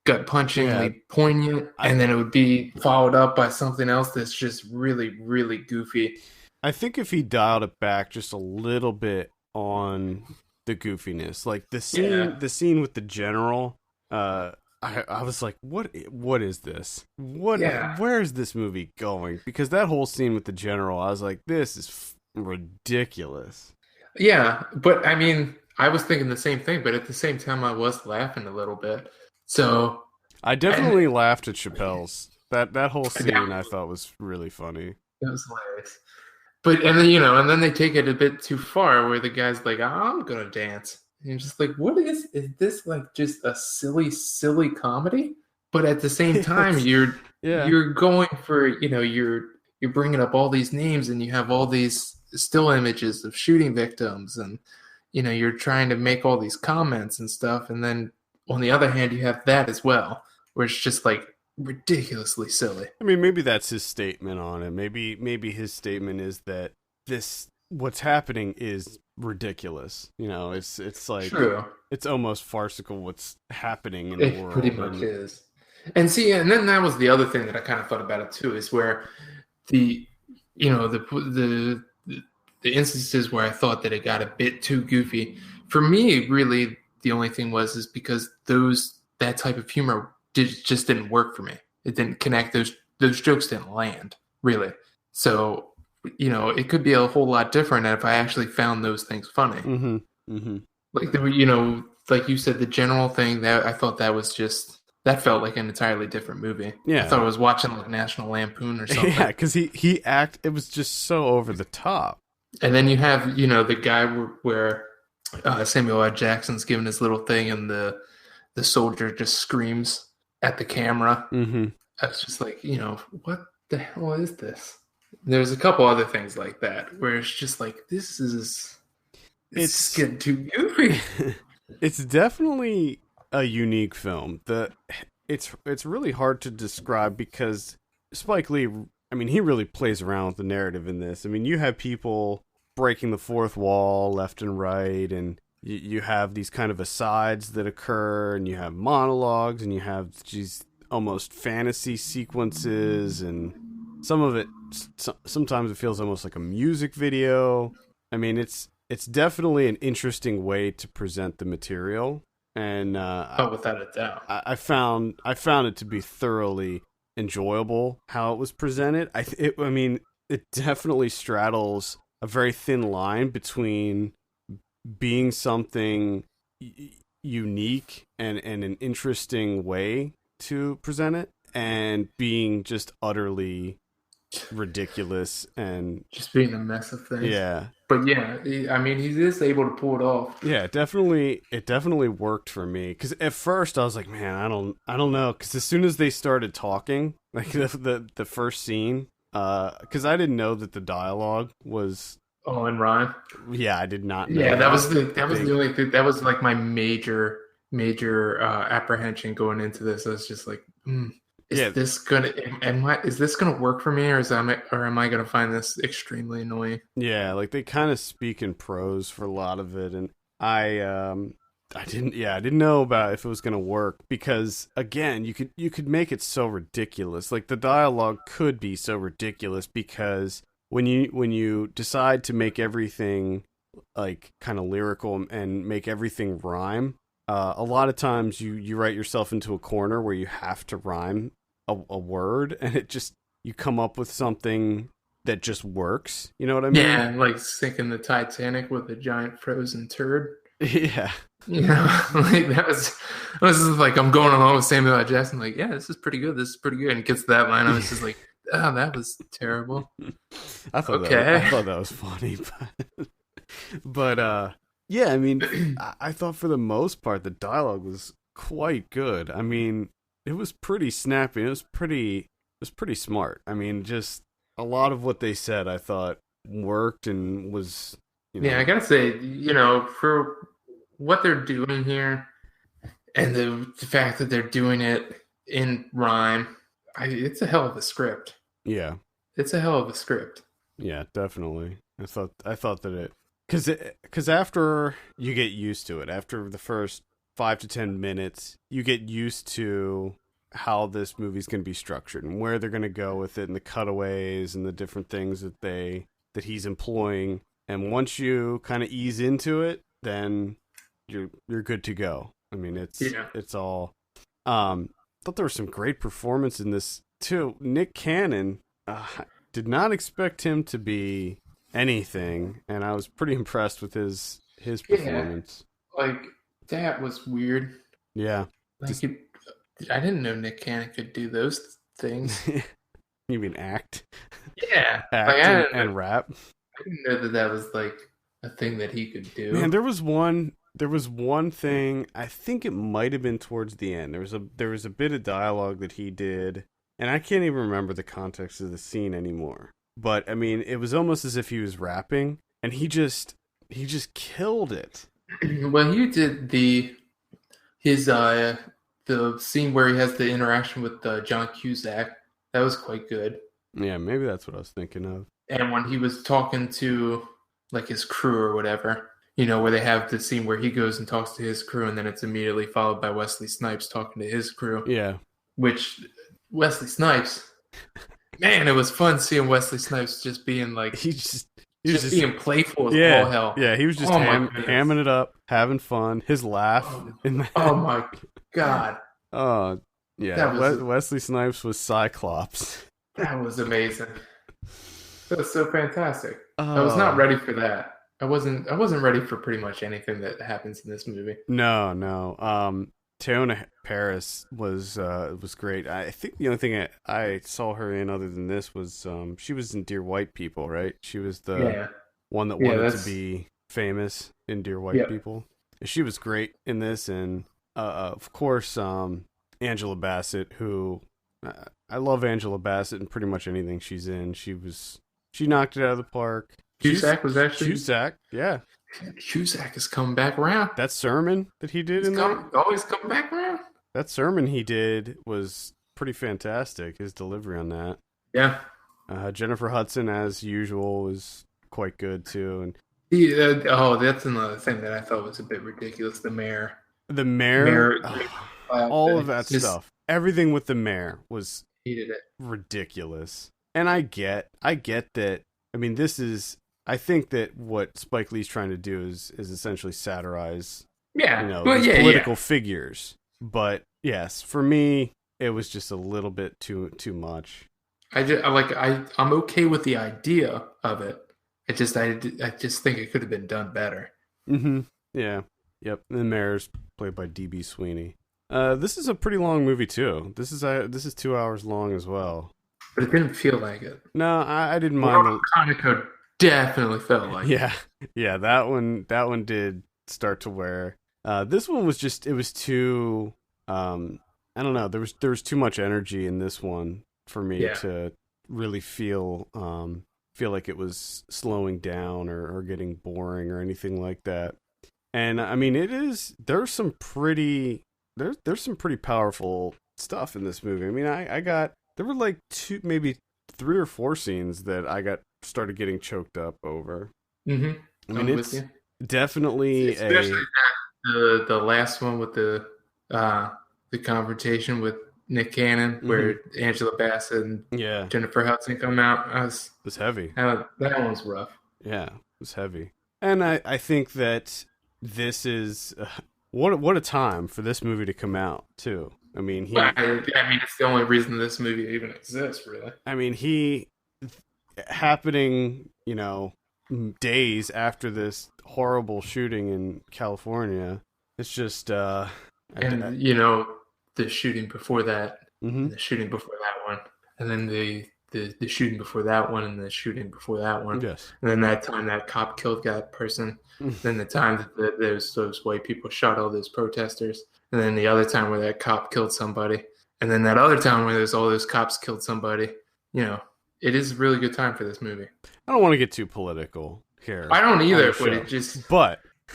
punchingly poignant, I and then it would be followed up by something else that's just really really goofy. I think if he dialed it back just a little bit on the goofiness, like Yeah. the scene with the general, I was like, what is this? Yeah. Where is this movie going? Because that whole scene with the general, I was like, this is ridiculous. Yeah, but I mean, I was thinking the same thing, but at the same time, I was laughing a little bit. So, I and definitely laughed at Chappelle's that whole scene. yeah, I thought was really funny. it was hilarious. But and then and then they take it a bit too far, where the guy's like, "I'm gonna dance," and you're just like, "What is this like? Just a silly comedy?" But at the same time, It's, yeah. you're going for you're bringing up all these names, and you have all these still images of shooting victims, and you're trying to make all these comments and stuff, and then on the other hand, you have that as well, where it's just like ridiculously silly. I mean, maybe that's his statement on it. Maybe his statement is that what's happening is ridiculous. It's like True. it's almost farcical what's happening in the It world. pretty much is. And see, and then that was the other thing that I kind of thought about it too, is where the the instances where I thought that it got a bit too goofy. For me, really, the only thing is because that type of humor just didn't work for me. It didn't connect. Those jokes didn't land really. So it could be a whole lot different if I actually found those things funny. Mm-hmm. Mm-hmm. Like like you said, the general thing that I thought that felt like an entirely different movie. Yeah. I thought I was watching like National Lampoon or something. Yeah, because it was just so over the top. And then you have the guy where Samuel L. Jackson's giving his little thing, and the soldier just screams at the camera. Mm-hmm. I was just like, what the hell is this? There's a couple other things like that where it's just like, it's getting too goofy. It's definitely a unique film. It's really hard to describe because Spike Lee, I mean, he really plays around with the narrative in this. I mean, you have people breaking the fourth wall left and right, and you have these kind of asides that occur, and you have monologues, and you have these almost fantasy sequences, and some of it, sometimes it feels almost like a music video. I mean, it's definitely an interesting way to present the material, and Without a doubt. I found it to be thoroughly enjoyable how it was presented. I mean, it definitely straddles a very thin line between being something unique and an interesting way to present it, and being just utterly ridiculous and just being a mess of things. yeah. But yeah, I mean, he is able to pull it off. Yeah, it definitely worked for me, because at first I was like, man, I don't know, because as soon as they started talking, like the first scene, because I didn't know that the dialogue was. Oh, and rhyme. Yeah, I did not know. Yeah, that was the only thing. That was like my major apprehension going into this. I was just like, is this gonna work for me, or am I gonna find this extremely annoying? Yeah, like they kind of speak in prose for a lot of it, and I didn't know about if it was gonna work, because again, you could make it so ridiculous. Like the dialogue could be so ridiculous, because when you decide to make everything like kind of lyrical and make everything rhyme, a lot of times you write yourself into a corner where you have to rhyme a word, and you come up with something that just works. You know what I mean? Yeah, like sinking the Titanic with a giant frozen turd. Yeah. You know, like that was like, I'm going along with Samuel L. Jackson, like, yeah, this is pretty good. And it gets to that line, I was just like, oh, that was terrible. I thought that was funny, but yeah, I mean, I thought for the most part the dialogue was quite good. I mean, it was pretty snappy. It was pretty smart. I mean, just a lot of what they said I thought worked and was. Yeah, I gotta say, for what they're doing here, and the fact that they're doing it in rhyme, it's a hell of a script. Yeah, it's a hell of a script. Yeah, definitely. I thought that because after you get used to it, after the first 5 to 10 minutes, you get used to how this movie's going to be structured and where they're going to go with it, and the cutaways and the different things that he's employing. And once you kind of ease into it, then you're good to go. I mean, it's all. Thought there was some great performance in this too. Nick Cannon, did not expect him to be anything, and I was pretty impressed with his performance. Like, that was weird. Yeah, like I didn't know Nick Cannon could do those things. You mean act? Yeah, act and rap. I didn't know that was like a thing that he could do. Man, there was one thing, I think it might have been towards the end. There was a bit of dialogue that he did, and I can't even remember the context of the scene anymore. But I mean, it was almost as if he was rapping, and he just killed it. Well, he did the scene where he has the interaction with John Cusack. That was quite good. Yeah, maybe that's what I was thinking of. And when he was talking to like his crew or whatever, where they have the scene where he goes and talks to his crew, and then it's immediately followed by Wesley Snipes talking to his crew. Yeah. Which Wesley Snipes, man, it was fun seeing Wesley Snipes just being like he was just being playful as all hell. Yeah, he was just hamming it up, having fun. His laugh. Oh my god. Oh yeah, Wesley Snipes was Cyclops. That was amazing. That was so fantastic. I was not ready for that. I wasn't ready for pretty much anything that happens in this movie. No. Teyonah Parris was great. I think the only thing I saw her in other than this was she was in Dear White People, right? She was the one that wanted to be famous in Dear White People. She was great in this, and of course Angela Bassett, who I love Angela Bassett in pretty much anything she's in. She knocked it out of the park. Cusack was actually yeah. Cusack is coming back around. That sermon that he did always come back around. That sermon he did was pretty fantastic. His delivery on that. Yeah. Jennifer Hudson, as usual, was quite good too. And that's another thing that I thought was a bit ridiculous. The mayor. All of that stuff. Everything with the mayor was hated it. Ridiculous. And I get that. I mean, I think that what Spike Lee's trying to do is essentially satirize, political figures. But yes, for me, it was just a little bit too much. I'm okay with the idea of it. I just think it could have been done better. Mm-hmm. Yeah. Yep. The mayor's played by D.B. Sweeney. This is a pretty long movie too. This is 2 hours long as well. But it didn't feel like it. No, I didn't World mind. of Kanako definitely felt like it. Yeah, that one did start to wear. This one was just, it was too. I don't know. There was too much energy in this one for me to really feel like it was slowing down or getting boring or anything like that. And I mean, there's some pretty powerful stuff in this movie. I mean, there were like maybe 3 or 4 scenes that I started getting choked up over. Mm-hmm. I mean, it's definitely especially the last one with the confrontation with Nick Cannon, where Angela Bassett and Jennifer Hudson come out. It was heavy. That one was rough. Yeah, it was heavy. And I think that this is what a time for this movie to come out too. I mean, it's the only reason this movie even exists, really. I mean, happening, days after this horrible shooting in California. It's just the shooting before that, the shooting before that one, and then the shooting before that one, and the shooting before that one. Yes. And then that time that cop killed that person. Then the time that those white people shot all those protesters. And then the other time where that cop killed somebody. And then that other time where there's all those cops killed somebody. It is a really good time for this movie. I don't want to get too political here. I don't either, but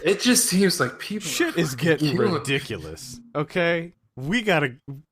it just seems like people shit is getting ridiculous. Okay?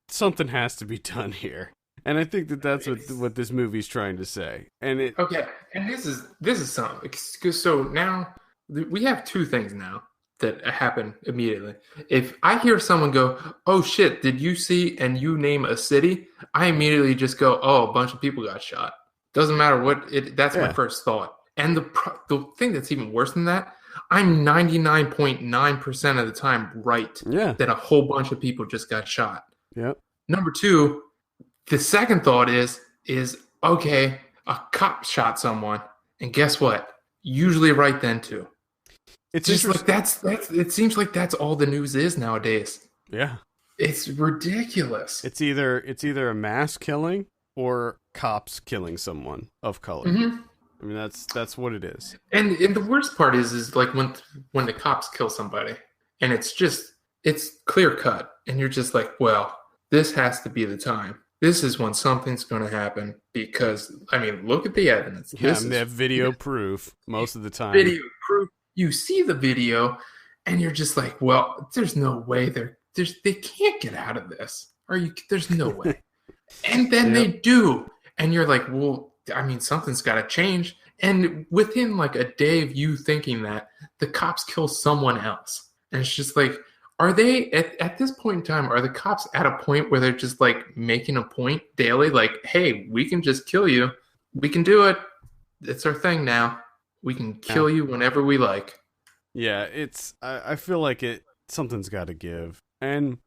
Something has to be done here. And I think that's what this movie's trying to say. And this is something. So now we have 2 things now that happen immediately. If I hear someone go, "Oh shit, did you see?" and you name a city, I immediately just go, "Oh, a bunch of people got shot." Doesn't matter what it. That's my first thought. And the thing that's even worse than that, I'm 99.9% of the time right that a whole bunch of people just got shot. Yep. Number 2, the second thought is okay, a cop shot someone, and guess what? Usually right then too. It's just like that's it seems like that's all the news is nowadays. Yeah. It's ridiculous. It's either a mass killing or cops killing someone of color. Mm-hmm. I mean, that's what it is. And the worst part is like when the cops kill somebody and it's clear cut and you're just like, well, this has to be the time. This is when something's going to happen because, I mean, look at the evidence. Yeah, they have video proof most of the time. Video proof. You see the video and you're just like, well, there's no way they can't get out of this. There's no way. And then they do. And you're like, well, I mean, something's got to change. And within like a day of you thinking that, the cops kill someone else. And it's just like, are they, at this point in time, are the cops at a point where they're just like making a point daily? Like, hey, we can just kill you. We can do it. It's our thing now. We can kill you whenever we like. Yeah, I feel like something's got to give. And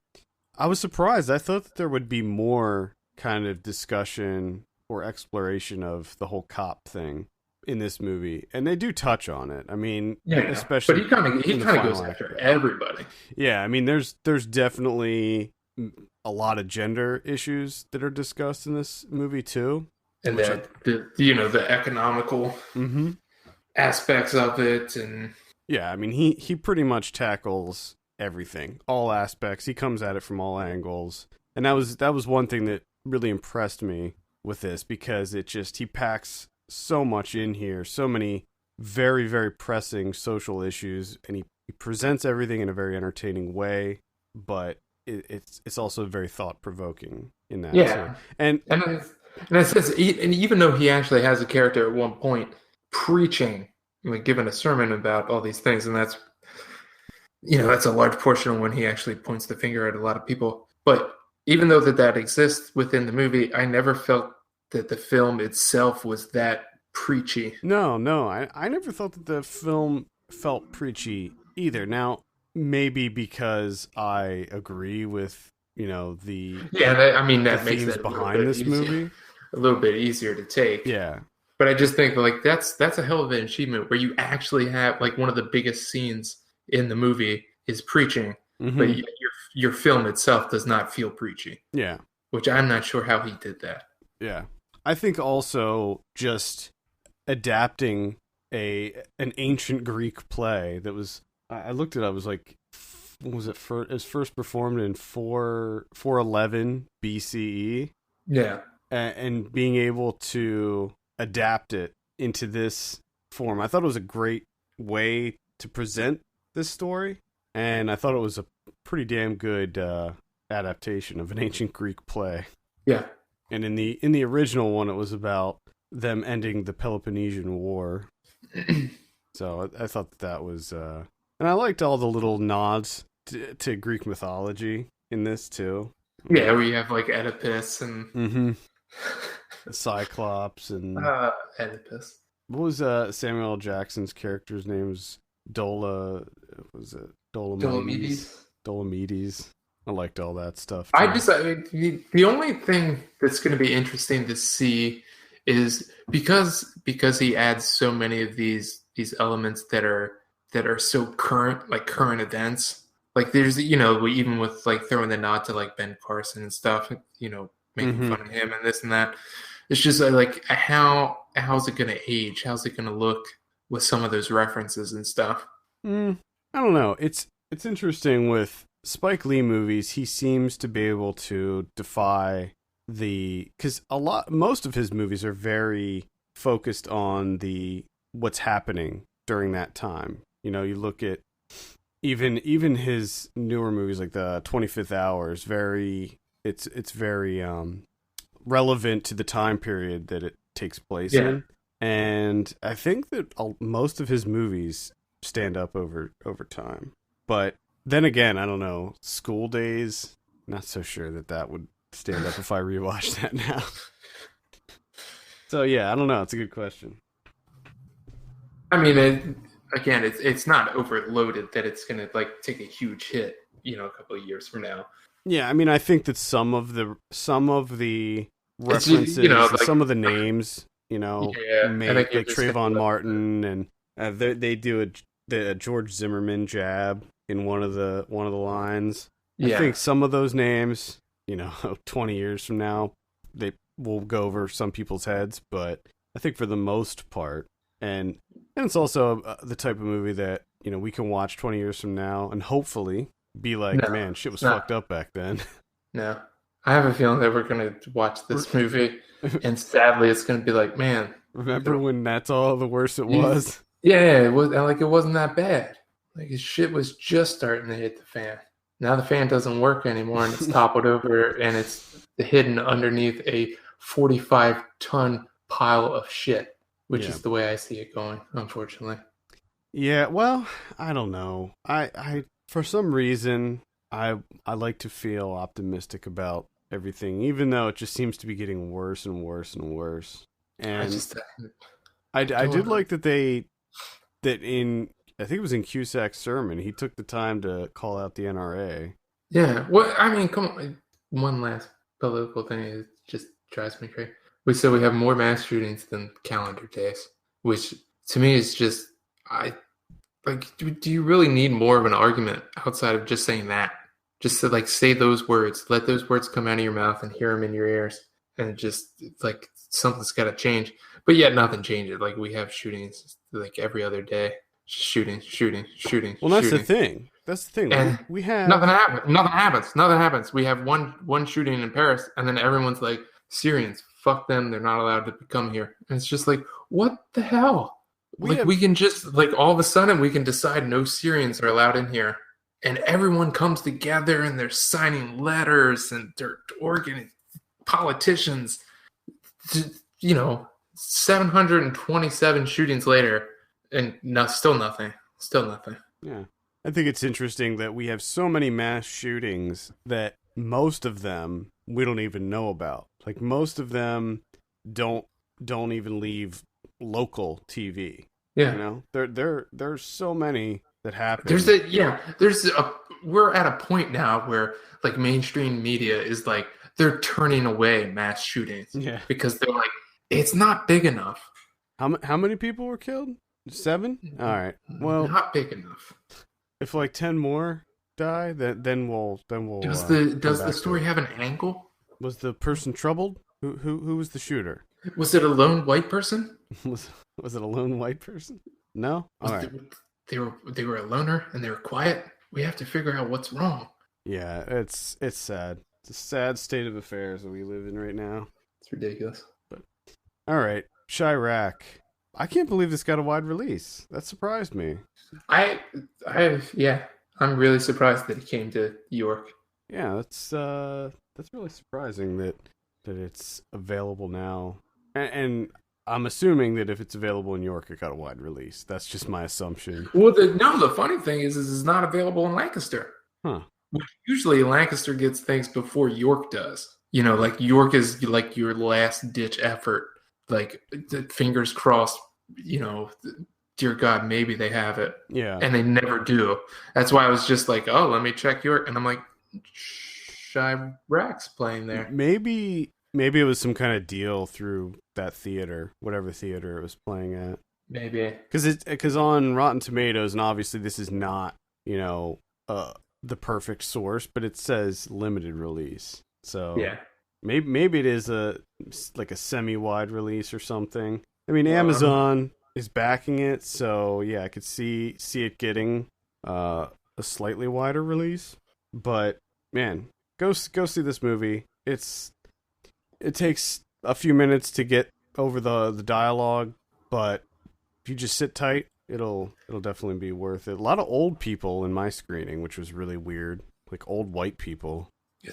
I was surprised. I thought that there would be more kind of discussion or exploration of the whole cop thing in this movie, and they do touch on it. I mean, especially, but he kind of goes after everybody. Yeah, I mean, there's definitely a lot of gender issues that are discussed in this movie too, and the economical aspects of it, and yeah, I mean, he pretty much tackles everything, all aspects. He comes at it from all angles, and that was one thing that really impressed me with this, because he packs so much in here, so many very, very pressing social issues, and he presents everything in a very entertaining way, but it's also very thought-provoking in that too. And it says, and even though he actually has a character at one point preaching, giving a sermon about all these things, and that's a large portion of when he actually points the finger at a lot of people. But even though that exists within the movie, I never felt that the film itself was that preachy. No, I never thought that the film felt preachy either. Now, maybe because I agree with, the makes themes it behind this movie a little bit easier to take. Yeah. But I just think that's a hell of an achievement where you actually have one of the biggest scenes in the movie is preaching, but your film itself does not feel preachy. Yeah. Which I'm not sure how he did that. Yeah. I think also just adapting an ancient Greek play that was, I looked at it, I was like, what was it? It was first performed in 411 BCE. Yeah. And being able to adapt it into this form, I thought it was a great way to present this story, and I thought it was a pretty damn good adaptation of an ancient Greek play. Yeah. And in the original one, it was about them ending the Peloponnesian War. So I thought that was, and I liked all the little nods to Greek mythology in this too. Yeah, where you have like Oedipus and the Cyclops and Oedipus. What was Samuel L. Jackson's character's name? Was Dolomides? Dolomides. I liked all that stuff. The only thing that's going to be interesting to see is because he adds so many of these elements that are so current, like current events. Like there's, even with like throwing the nod to like Ben Carson and stuff, making fun of him and this and that. It's just like how's it going to age? How's it going to look with some of those references and stuff? I don't know. It's interesting with Spike Lee movies. He seems to be able to defy because most of his movies are very focused on what's happening during that time. You look at even his newer movies like the 25th Hour is it's very relevant to the time period that it takes place in. And I think that most of his movies stand up over time. But then again, I don't know. School Days, not so sure that would stand up if I rewatch that now. So yeah, I don't know. It's a good question. I mean, it's not overloaded that it's going to like take a huge hit, a couple of years from now. Yeah, I mean, I think that some of the references, some of the names, make like Trayvon Martin, and they do the George Zimmerman jab in one of the lines. I think some of those names, 20 years from now, they will go over some people's heads, but I think for the most part, and it's also the type of movie that we can watch 20 years from now and hopefully be like, man, shit was fucked up back then. No. I have a feeling that we're going to watch this movie, and sadly it's going to be like, man. Remember when that's all the worst it was? Yeah, it wasn't that bad. Like, his shit was just starting to hit the fan. Now the fan doesn't work anymore, and it's toppled over, and it's hidden underneath a 45-ton pile of shit, which is the way I see it going, unfortunately. Yeah, well, I don't know. I for some reason, I like to feel optimistic about everything, even though it just seems to be getting worse and worse and worse. And I did like that I think it was in Cusack's sermon, he took the time to call out the NRA. Yeah, well, I mean, come on. One last political thing, it just drives me crazy. We said we have more mass shootings than calendar days, which to me is just, do you really need more of an argument outside of just saying that? Just to like say those words, let those words come out of your mouth and hear them in your ears, and just like something's got to change. But yet nothing changes. Like, we have shootings like every other day, just shooting. Well, that's the thing. And we have nothing happens. We have one shooting in Paris, and then everyone's like, Syrians, fuck them. They're not allowed to come here. And it's just like, what the hell? We can just like all of a sudden we can decide no Syrians are allowed in here. And everyone comes together and they're signing letters and they're organizing politicians. 727 shootings later, and still nothing. Yeah. I think it's interesting that we have so many mass shootings that most of them we don't even know about. Like, most of them don't even leave local TV. Yeah. There's so many that happen. We're at a point now where like mainstream media is like, they're turning away mass shootings. Yeah. Because they're like, it's not big enough. How many people were killed? 7? All right. Well, not big enough. If like 10 more die, then we'll Does come the back to story it. have an angle? Was the person troubled? Who was the shooter? Was it a lone white person? Was it a lone white person? No. All right. They were a loner and they were quiet. We have to figure out what's wrong. Yeah, it's sad. It's a sad state of affairs that we live in right now. It's ridiculous. But all right, Chi-raq. I can't believe this got a wide release. That surprised me. I'm really surprised that it came to York. Yeah, that's really surprising that it's available now. And I'm assuming that if it's available in York, it got a wide release. That's just my assumption. Well, the funny thing is it's not available in Lancaster. Huh. Usually Lancaster gets things before York does. Like York is like your last ditch effort. Like fingers crossed, dear God, maybe they have it. Yeah. And they never do. That's why I was just like, oh, let me check York. And I'm like, Chi-raq's playing there. Maybe it was some kind of deal through that theater, whatever theater it was playing at. Maybe. Because on Rotten Tomatoes, and obviously this is not, the perfect source, but it says limited release. So yeah, maybe it is a semi-wide release or something. I mean, Amazon is backing it, so yeah, I could see it getting a slightly wider release. But man, go see this movie. It takes a few minutes to get over the dialogue, but if you just sit tight, it'll definitely be worth it. A lot of old people in my screening, which was really weird, like old white people.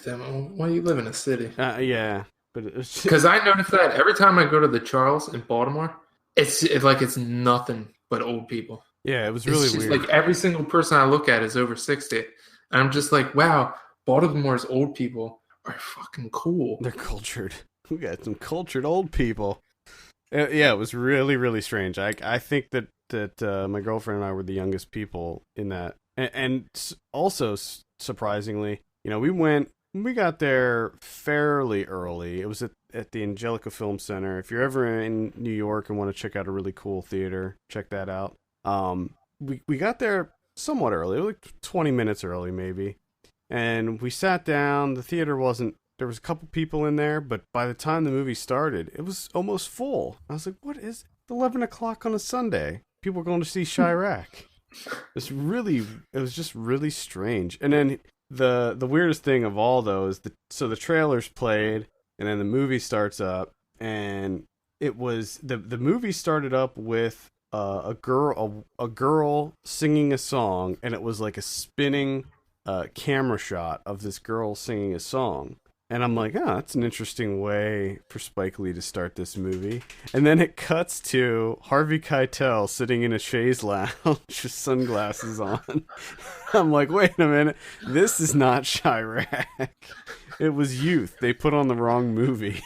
Why you live in a city? Yeah, but it's because I noticed that every time I go to the Charles in Baltimore, it's nothing but old people. Yeah, it was really it's just weird. Like every single person I look at is over 60, and I'm just like, wow, Baltimore's old people are fucking cool. They're cultured. We got some cultured old people. Yeah, it was really, really strange. I think that my girlfriend and I were the youngest people in that, and also surprisingly, we got there fairly early. It was at the Angelica Film Center. If you're ever in New York and want to check out a really cool theater, check that out. We got there somewhat early, like 20 minutes early maybe, and we sat down. The theater wasn't. There was a couple people in there, but by the time the movie started, it was almost full. I was like, what is it? It's 11 o'clock on a Sunday. People are going to see Chi-raq. It was just really strange. And then the weirdest thing of all those, so the trailers played, and then the movie starts up, and it was, the movie started up with a girl singing a song, and it was like a spinning camera shot of this girl singing a song. And I'm like, that's an interesting way for Spike Lee to start this movie. And then it cuts to Harvey Keitel sitting in a chaise lounge with sunglasses on. I'm like, wait a minute. This is not Chi-raq. It was Youth. They put on the wrong movie.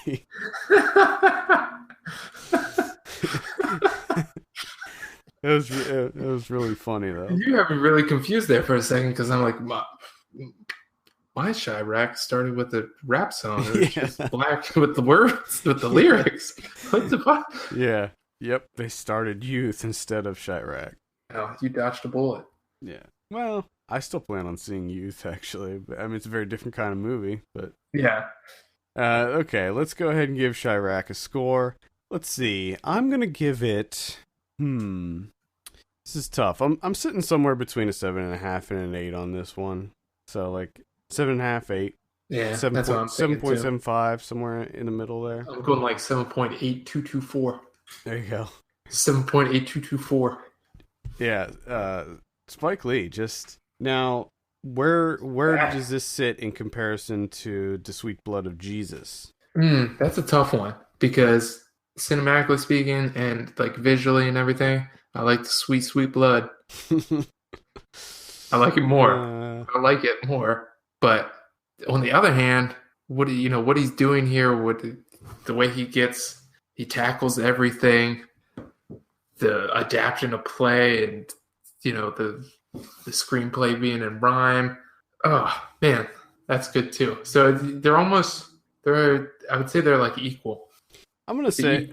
It was really funny, though. You have me really confused there for a second, because I'm like, why Chi-raq started with a rap song? It was just black with the words, with the lyrics. What the fuck? Yeah. Yep. They started Youth instead of Chi-raq. Oh, you dodged a bullet. Yeah. Well, I still plan on seeing Youth, actually. I mean, it's a very different kind of movie, but yeah. Okay, let's go ahead and give Chi-raq a score. Let's see. I'm gonna give it. This is tough. I'm sitting somewhere between a 7.5 and an 8 on this one. So like 7.5, 8. Yeah, that's what I'm thinking 7.75, somewhere in the middle there. I'm going like 7.8224. There you go. 7.8224. Yeah, Spike Lee. Just now, where does this sit in comparison to The Sweet Blood of Jesus? That's a tough one, because cinematically speaking and like visually and everything, I like The Sweet Sweet Blood. I like it more. I like it more. But on the other hand, what he's doing here, the way he tackles everything, the adaptation of play, and the screenplay being in rhyme. Oh man, that's good too. So I would say they're like equal. I'm gonna say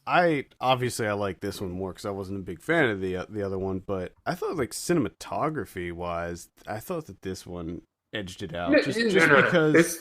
I obviously I like this one more because I wasn't a big fan of the other one, but I thought like cinematography wise, I thought that this one edged it out just No. because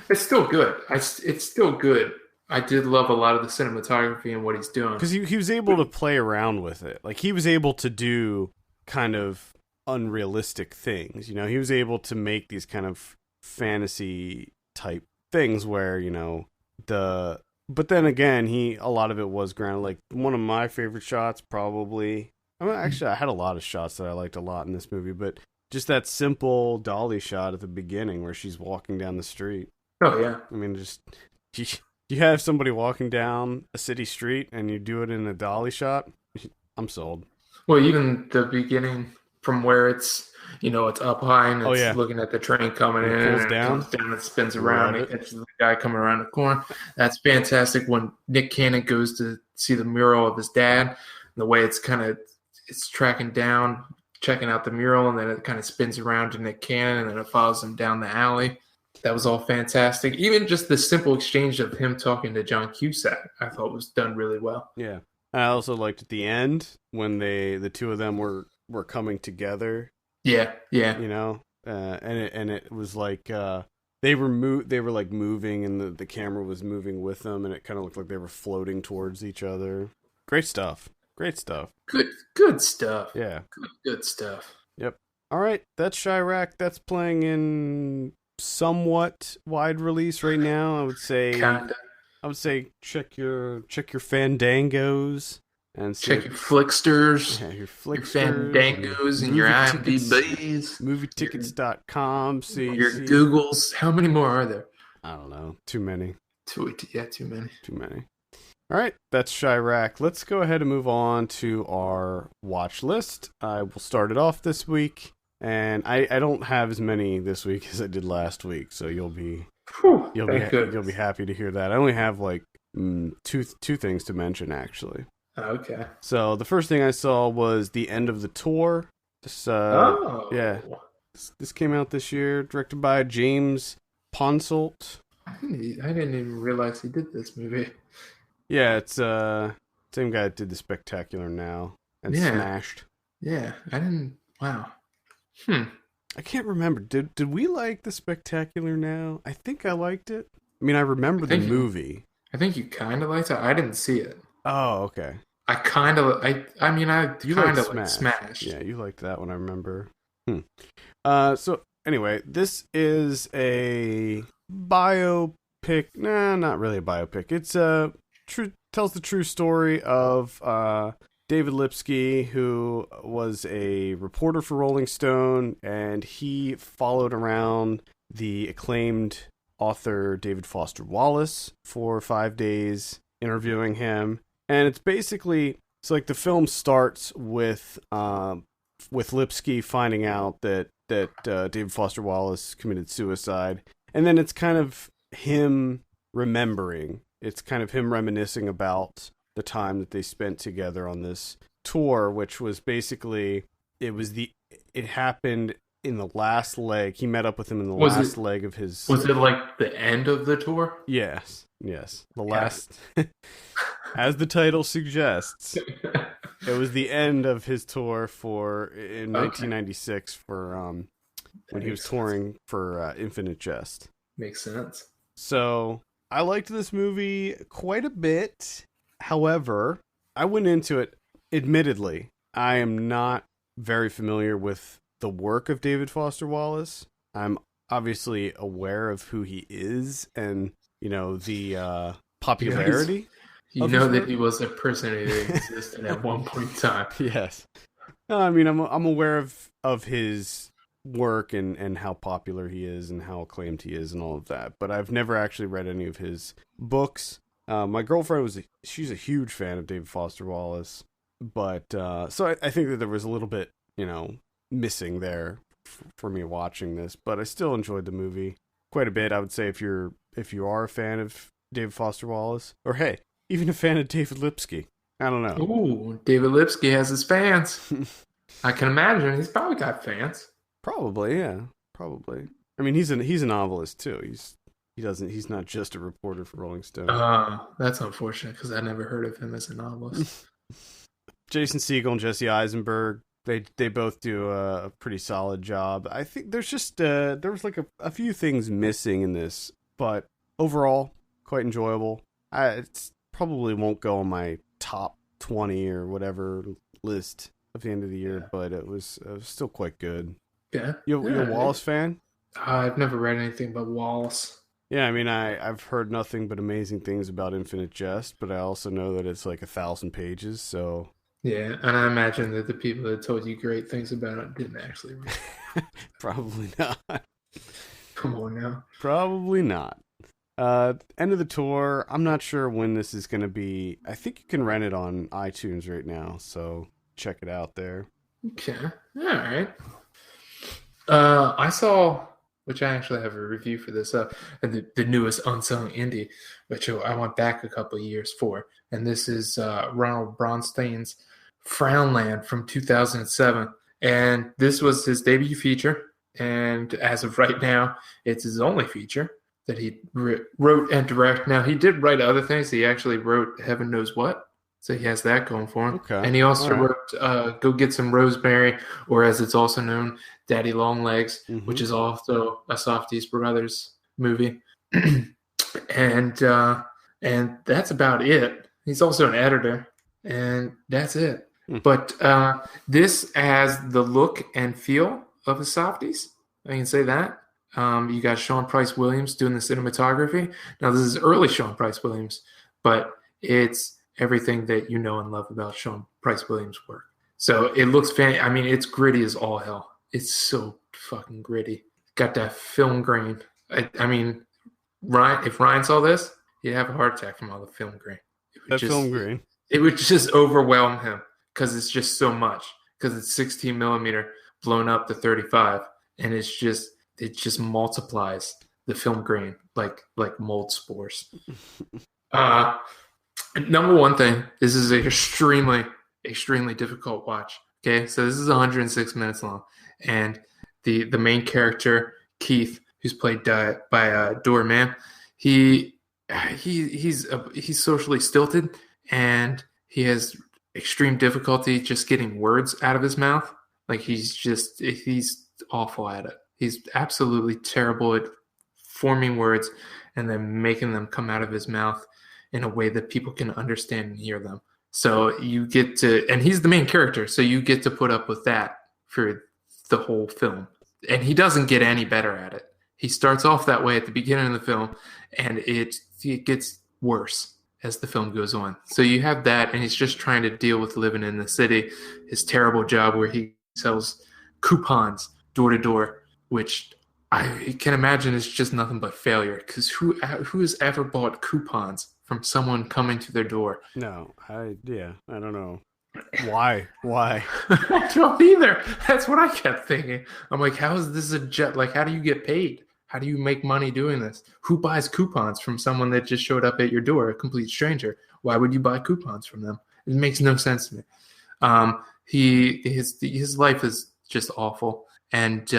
It's still good. It's still good. I did love a lot of the cinematography and what he's doing. he was able to play around with it. Like he was able to do kind of unrealistic things. You know, he was able to make these kind of fantasy type things where, you know, but then again, a lot of it was grounded. Like one of my favorite shots probably, I mean, actually I had a lot of shots that I liked a lot in this movie, but just that simple dolly shot at the beginning where she's walking down the street. Oh yeah. I mean, just you have somebody walking down a city street and you do it in a dolly shot, I'm sold. Well, even the beginning from where it's it's up high and it's looking at the train coming in pulls and down. it comes down and spins around and catches the guy coming around the corner. That's fantastic. When Nick Cannon goes to see the mural of his dad, and the way it's tracking down, checking out the mural, and then it kind of spins around to Nick Cannon and then it follows him down the alley. That was all fantastic. Even just the simple exchange of him talking to John Cusack, I thought was done really well. Yeah. I also liked at the end when the two of them were coming together. Yeah. You know, and it was like they were like moving, and the camera was moving with them, and it kind of looked like they were floating towards each other. Great stuff. Good stuff. Yeah. Good stuff. Yep. All right, that's Chi-raq. That's playing in somewhat wide release right now. I would say Kinda. I would say check your Fandangos and check your Flicksters, your Fandangos, and your IMDb's, movietickets.com. Your Googles. How many more are there? I don't know. Too many. Too many. Too many. All right, that's Chi-raq. Let's go ahead and move on to our watch list. I will start it off this week, and I don't have as many this week as I did last week, so you'll be happy to hear that. I only have like two things to mention actually. Okay. So the first thing I saw was The End of the Tour. This came out this year, directed by James Ponsoldt. I didn't even realize he did this movie. Yeah, it's same guy that did The Spectacular Now and Smashed. Yeah, I didn't. Wow. I can't remember. Did we like The Spectacular Now? I think I liked it. I mean, I remember the movie. I think you kind of liked it. I didn't see it. Oh, okay. I kind of like Smash. Yeah, you liked that one, I remember. So anyway, this is a biopic. Nah, not really a biopic. It's tells the true story of David Lipsky, who was a reporter for Rolling Stone, and he followed around the acclaimed author David Foster Wallace for 5 days, interviewing him. And it's basically, it's like the film starts with Lipsky finding out that David Foster Wallace committed suicide, and then it's kind of him remembering. It's kind of him reminiscing about the time that they spent together on this tour, which was basically it happened in the last leg. He met up with him in the last leg of his. Was it like the end of the tour? Yes. The last, as the title suggests, it was the end of his tour in 1996 for when he was touring for Infinite Jest. Makes sense. So I liked this movie quite a bit. However, I went into it, admittedly, I am not very familiar with the work of David Foster Wallace. I'm obviously aware of who he is and, the popularity. You know that he was a person who existed at one point in time. Yes. No, I mean, I'm aware of his work and how popular he is and how acclaimed he is and all of that, but I've never actually read any of his books. My girlfriend she's a huge fan of David Foster Wallace, but so I think that there was a little bit, missing there for me watching this, but I still enjoyed the movie quite a bit. I would say if you are a fan of David Foster Wallace, or hey, even a fan of David Lipsky, I don't know. Ooh, David Lipsky has his fans. I can imagine he's probably got fans. Probably, yeah, probably. I mean, he's a novelist too. He's not just a reporter for Rolling Stone. That's unfortunate because I never heard of him as a novelist. Jason Segel and Jesse Eisenberg, they both do a pretty solid job. I think there's just there was like a few things missing in this, but overall quite enjoyable. It probably won't go on my top 20 or whatever list at the end of the year, but it was still quite good. Yeah. You're a Wallace fan? I've never read anything but Wallace. Yeah, I mean, I've heard nothing but amazing things about Infinite Jest, but I also know that it's like 1,000 pages, so... Yeah, and I imagine that the people that told you great things about it didn't actually read it. Probably not. Come on now. Probably not. End of the tour. I'm not sure when this is going to be. I think you can rent it on iTunes right now, so check it out there. Okay. All right. I saw, which I actually have a review for this, the newest unsung indie, which I went back a couple of years for. And this is Ronald Bronstein's Frownland from 2007. And this was his debut feature. And as of right now, it's his only feature that he wrote and directed. Now, he did write other things. He actually wrote Heaven Knows What. So he has that going for him. Okay. And he also wrote Go Get Some Rosemary, or as it's also known, Daddy Longlegs, which is also a Safdie's Brothers movie. and that's about it. He's also an editor, and that's it. But this has the look and feel of a Safdie's. I can say that. You got Sean Price Williams doing the cinematography. Now, this is early Sean Price Williams, but it's everything that you know and love about Sean Price Williams' work. So it looks I mean, it's gritty as all hell. It's so fucking gritty. Got that film grain. I mean, if Ryan saw this, he'd have a heart attack from all the film grain. Film grain. It would just overwhelm him because it's just so much. Because it's 16 millimeter blown up to 35, and it just multiplies the film grain like mold spores. Number one thing, this is an extremely, extremely difficult watch. Okay, so this is 106 minutes long, and the main character Keith, who's played by Doorman, he's socially stilted, and he has extreme difficulty just getting words out of his mouth. Like he's awful at it. He's absolutely terrible at forming words and then making them come out of his mouth in a way that people can understand and hear them. So you get to, and he's the main character, so you get to put up with that for the whole film. And he doesn't get any better at it. He starts off that way at the beginning of the film, and it gets worse as the film goes on. So you have that, and he's just trying to deal with living in the city, his terrible job where he sells coupons door to door, which I can imagine is just nothing but failure, because who has ever bought coupons from someone coming to their door? No, I don't know. Why? I don't either. That's what I kept thinking. I'm like, how is this a jet? Like, how do you get paid? How do you make money doing this? Who buys coupons from someone that just showed up at your door, a complete stranger? Why would you buy coupons from them? It makes no sense to me. His life is just awful. And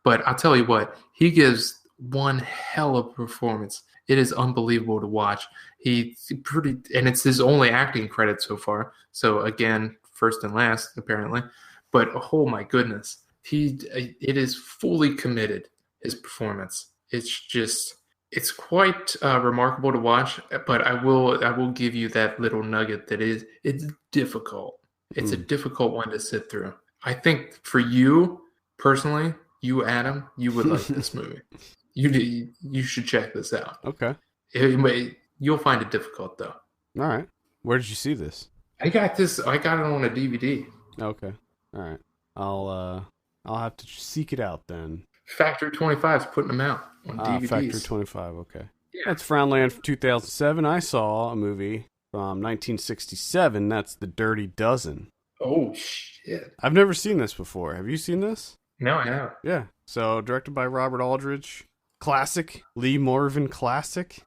but I'll tell you what, he gives one hell of a performance. It is unbelievable to watch. And it's his only acting credit so far. So again, first and last apparently. But oh my goodness, it is fully committed. His performance. It's quite remarkable to watch. But I will give you that little nugget that it's difficult. It's a difficult one to sit through. I think for you personally, you Adam, you would like this movie. You should check this out. Okay. You'll find it difficult though. All right. Where did you see this? I got it on a DVD. Okay. All right. I'll have to seek it out then. Factory 25 is putting them out on DVDs. Factory 25. Okay. Yeah. That's Frownland from 2007. I saw a movie from 1967. That's The Dirty Dozen. Oh shit! I've never seen this before. Have you seen this? No, I haven't. Yeah. So directed by Robert Aldrich. Classic. Lee Morvan classic.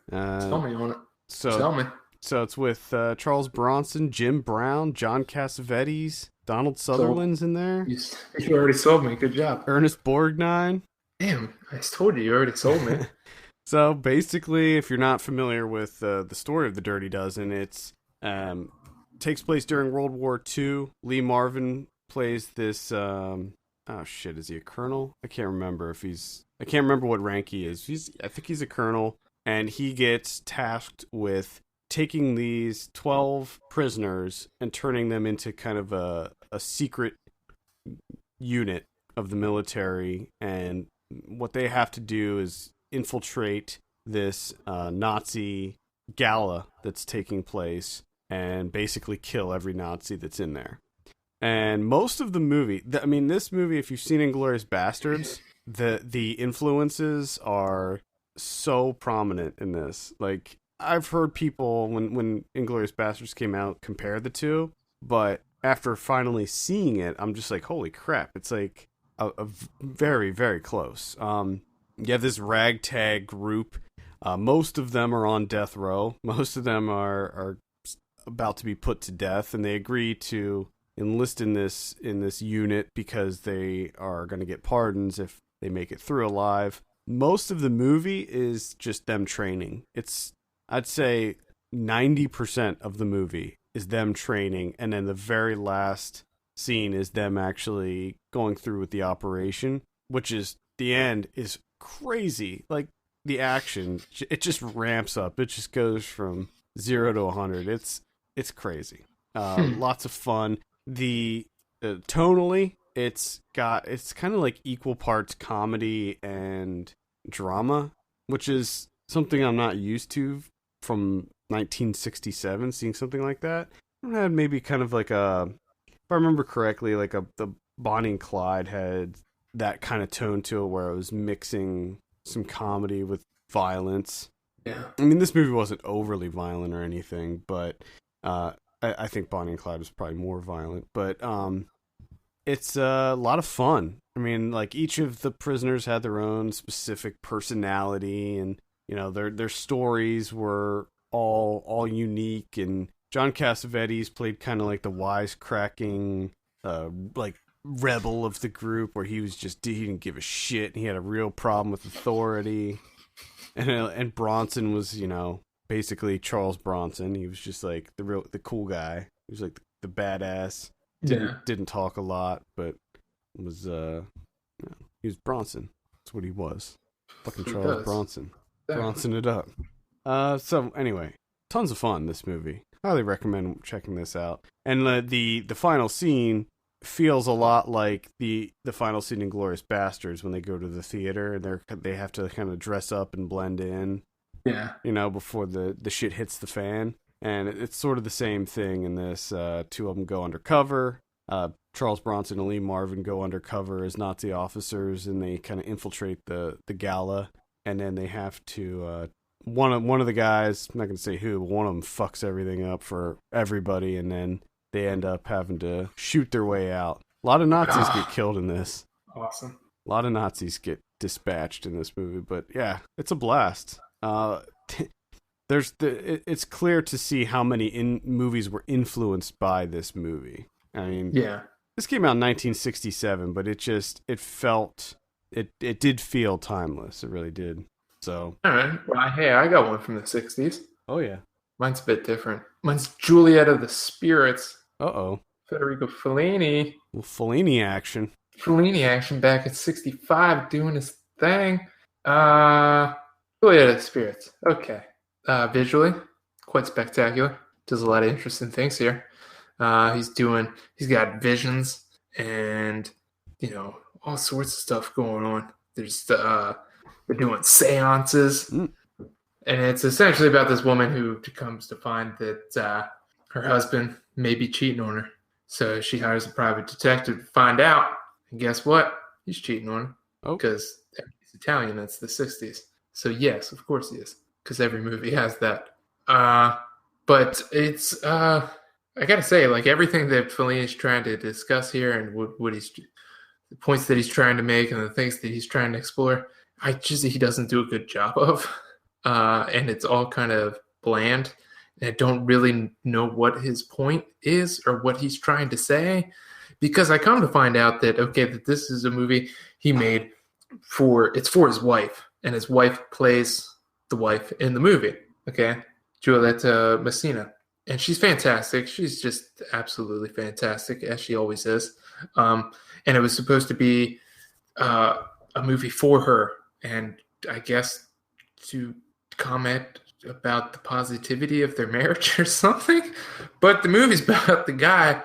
Tell me on it. Tell me. So it's with Charles Bronson, Jim Brown, John Cassavetes, Donald Sutherland's in there. You already sold me. Good job. Ernest Borgnine. Damn, I told you already sold me. So basically, if you're not familiar with the story of the Dirty Dozen, it's takes place during World War II. Lee Marvin plays this. Oh shit, is he a colonel? I can't remember if he's. I can't remember what rank he is. I think he's a colonel, and he gets tasked with taking these 12 prisoners and turning them into kind of a secret unit of the military. And what they have to do is infiltrate this Nazi gala that's taking place and basically kill every Nazi that's in there. And most of the movie, I mean, this movie, if you've seen Inglourious Bastards, the influences are so prominent in this. Like, I've heard people, when Inglourious Bastards came out, compare the two, but after finally seeing it, I'm just like, holy crap, it's like a very, very close. You have this ragtag group. Most of them are on death row. Most of them are about to be put to death, and they agree to enlist in this unit because they are going to get pardons if they make it through alive. Most of the movie is just them training. I'd say 90% of the movie is them training, and then the very last scene is them actually going through with the operation, which is, the end is crazy. Like, the action, it just ramps up. It just goes from 0 to 100. It's crazy. Lots of fun. The tonally, it's kind of like equal parts comedy and drama, which is something I'm not used to from 1967. Seeing something like that, it had maybe kind of like if I remember correctly, like the Bonnie and Clyde had that kind of tone to it, where it was mixing some comedy with violence. Yeah, I mean, this movie wasn't overly violent or anything, but I think Bonnie and Clyde was probably more violent, but it's a lot of fun. I mean, like, each of the prisoners had their own specific personality, and you know, their stories were all unique. And John Cassavetes played kind of like the wisecracking, like, rebel of the group, where he didn't give a shit. And he had a real problem with authority, and Bronson was, you know, basically Charles Bronson. He was just like the cool guy. He was like the badass. Didn't talk a lot, but was he was Bronson. That's what he was. Fucking Charles Bronson. Bronson it up. So anyway, tons of fun, this movie. Highly recommend checking this out. And the final scene feels a lot like the final scene in Inglourious Bastards, when they go to the theater and they have to kind of dress up and blend in. Yeah. You know, before the shit hits the fan. And it's sort of the same thing in this. Two of them go undercover. Charles Bronson and Lee Marvin go undercover as Nazi officers, and they kind of infiltrate the gala. And then they have to, one of the guys, I'm not going to say who, but one of them fucks everything up for everybody, and then they end up having to shoot their way out. A lot of Nazis get killed in this. Awesome. A lot of Nazis get dispatched in this movie, but yeah, it's a blast. It's clear to see how many movies were influenced by this movie. I mean, yeah, this came out in 1967, but it did feel timeless. It really did. So, all right. Well, hey, I got one from the 60s. Oh yeah, mine's a bit different. Mine's Juliet of the Spirits. Uh-oh. Federico Fellini. Well, Fellini action. Fellini action back at 65, doing his thing. Juliet of the Spirits. Okay. Visually, quite spectacular. Does a lot of interesting things here. He's got visions and, you know, all sorts of stuff going on. They're doing seances. And it's essentially about this woman who comes to find that her husband may be cheating on her. So she hires a private detective to find out. And guess what? He's cheating on her. Oh. Because he's Italian. It's the 60s. So yes, of course he is. Because every movie has that. But it's, I gotta say, like, everything that Fellini is trying to discuss here, and the points that he's trying to make and the things that he's trying to explore, he doesn't do a good job of. And it's all kind of bland. And I don't really know what his point is or what he's trying to say, because I come to find out that this is a movie he made for his wife, and his wife plays the wife in the movie. Okay, Juliet Messina, and she's fantastic. She's just absolutely fantastic, as she always is. And it was supposed to be a movie for her, and I guess to comment about the positivity of their marriage or something. But the movie's about the guy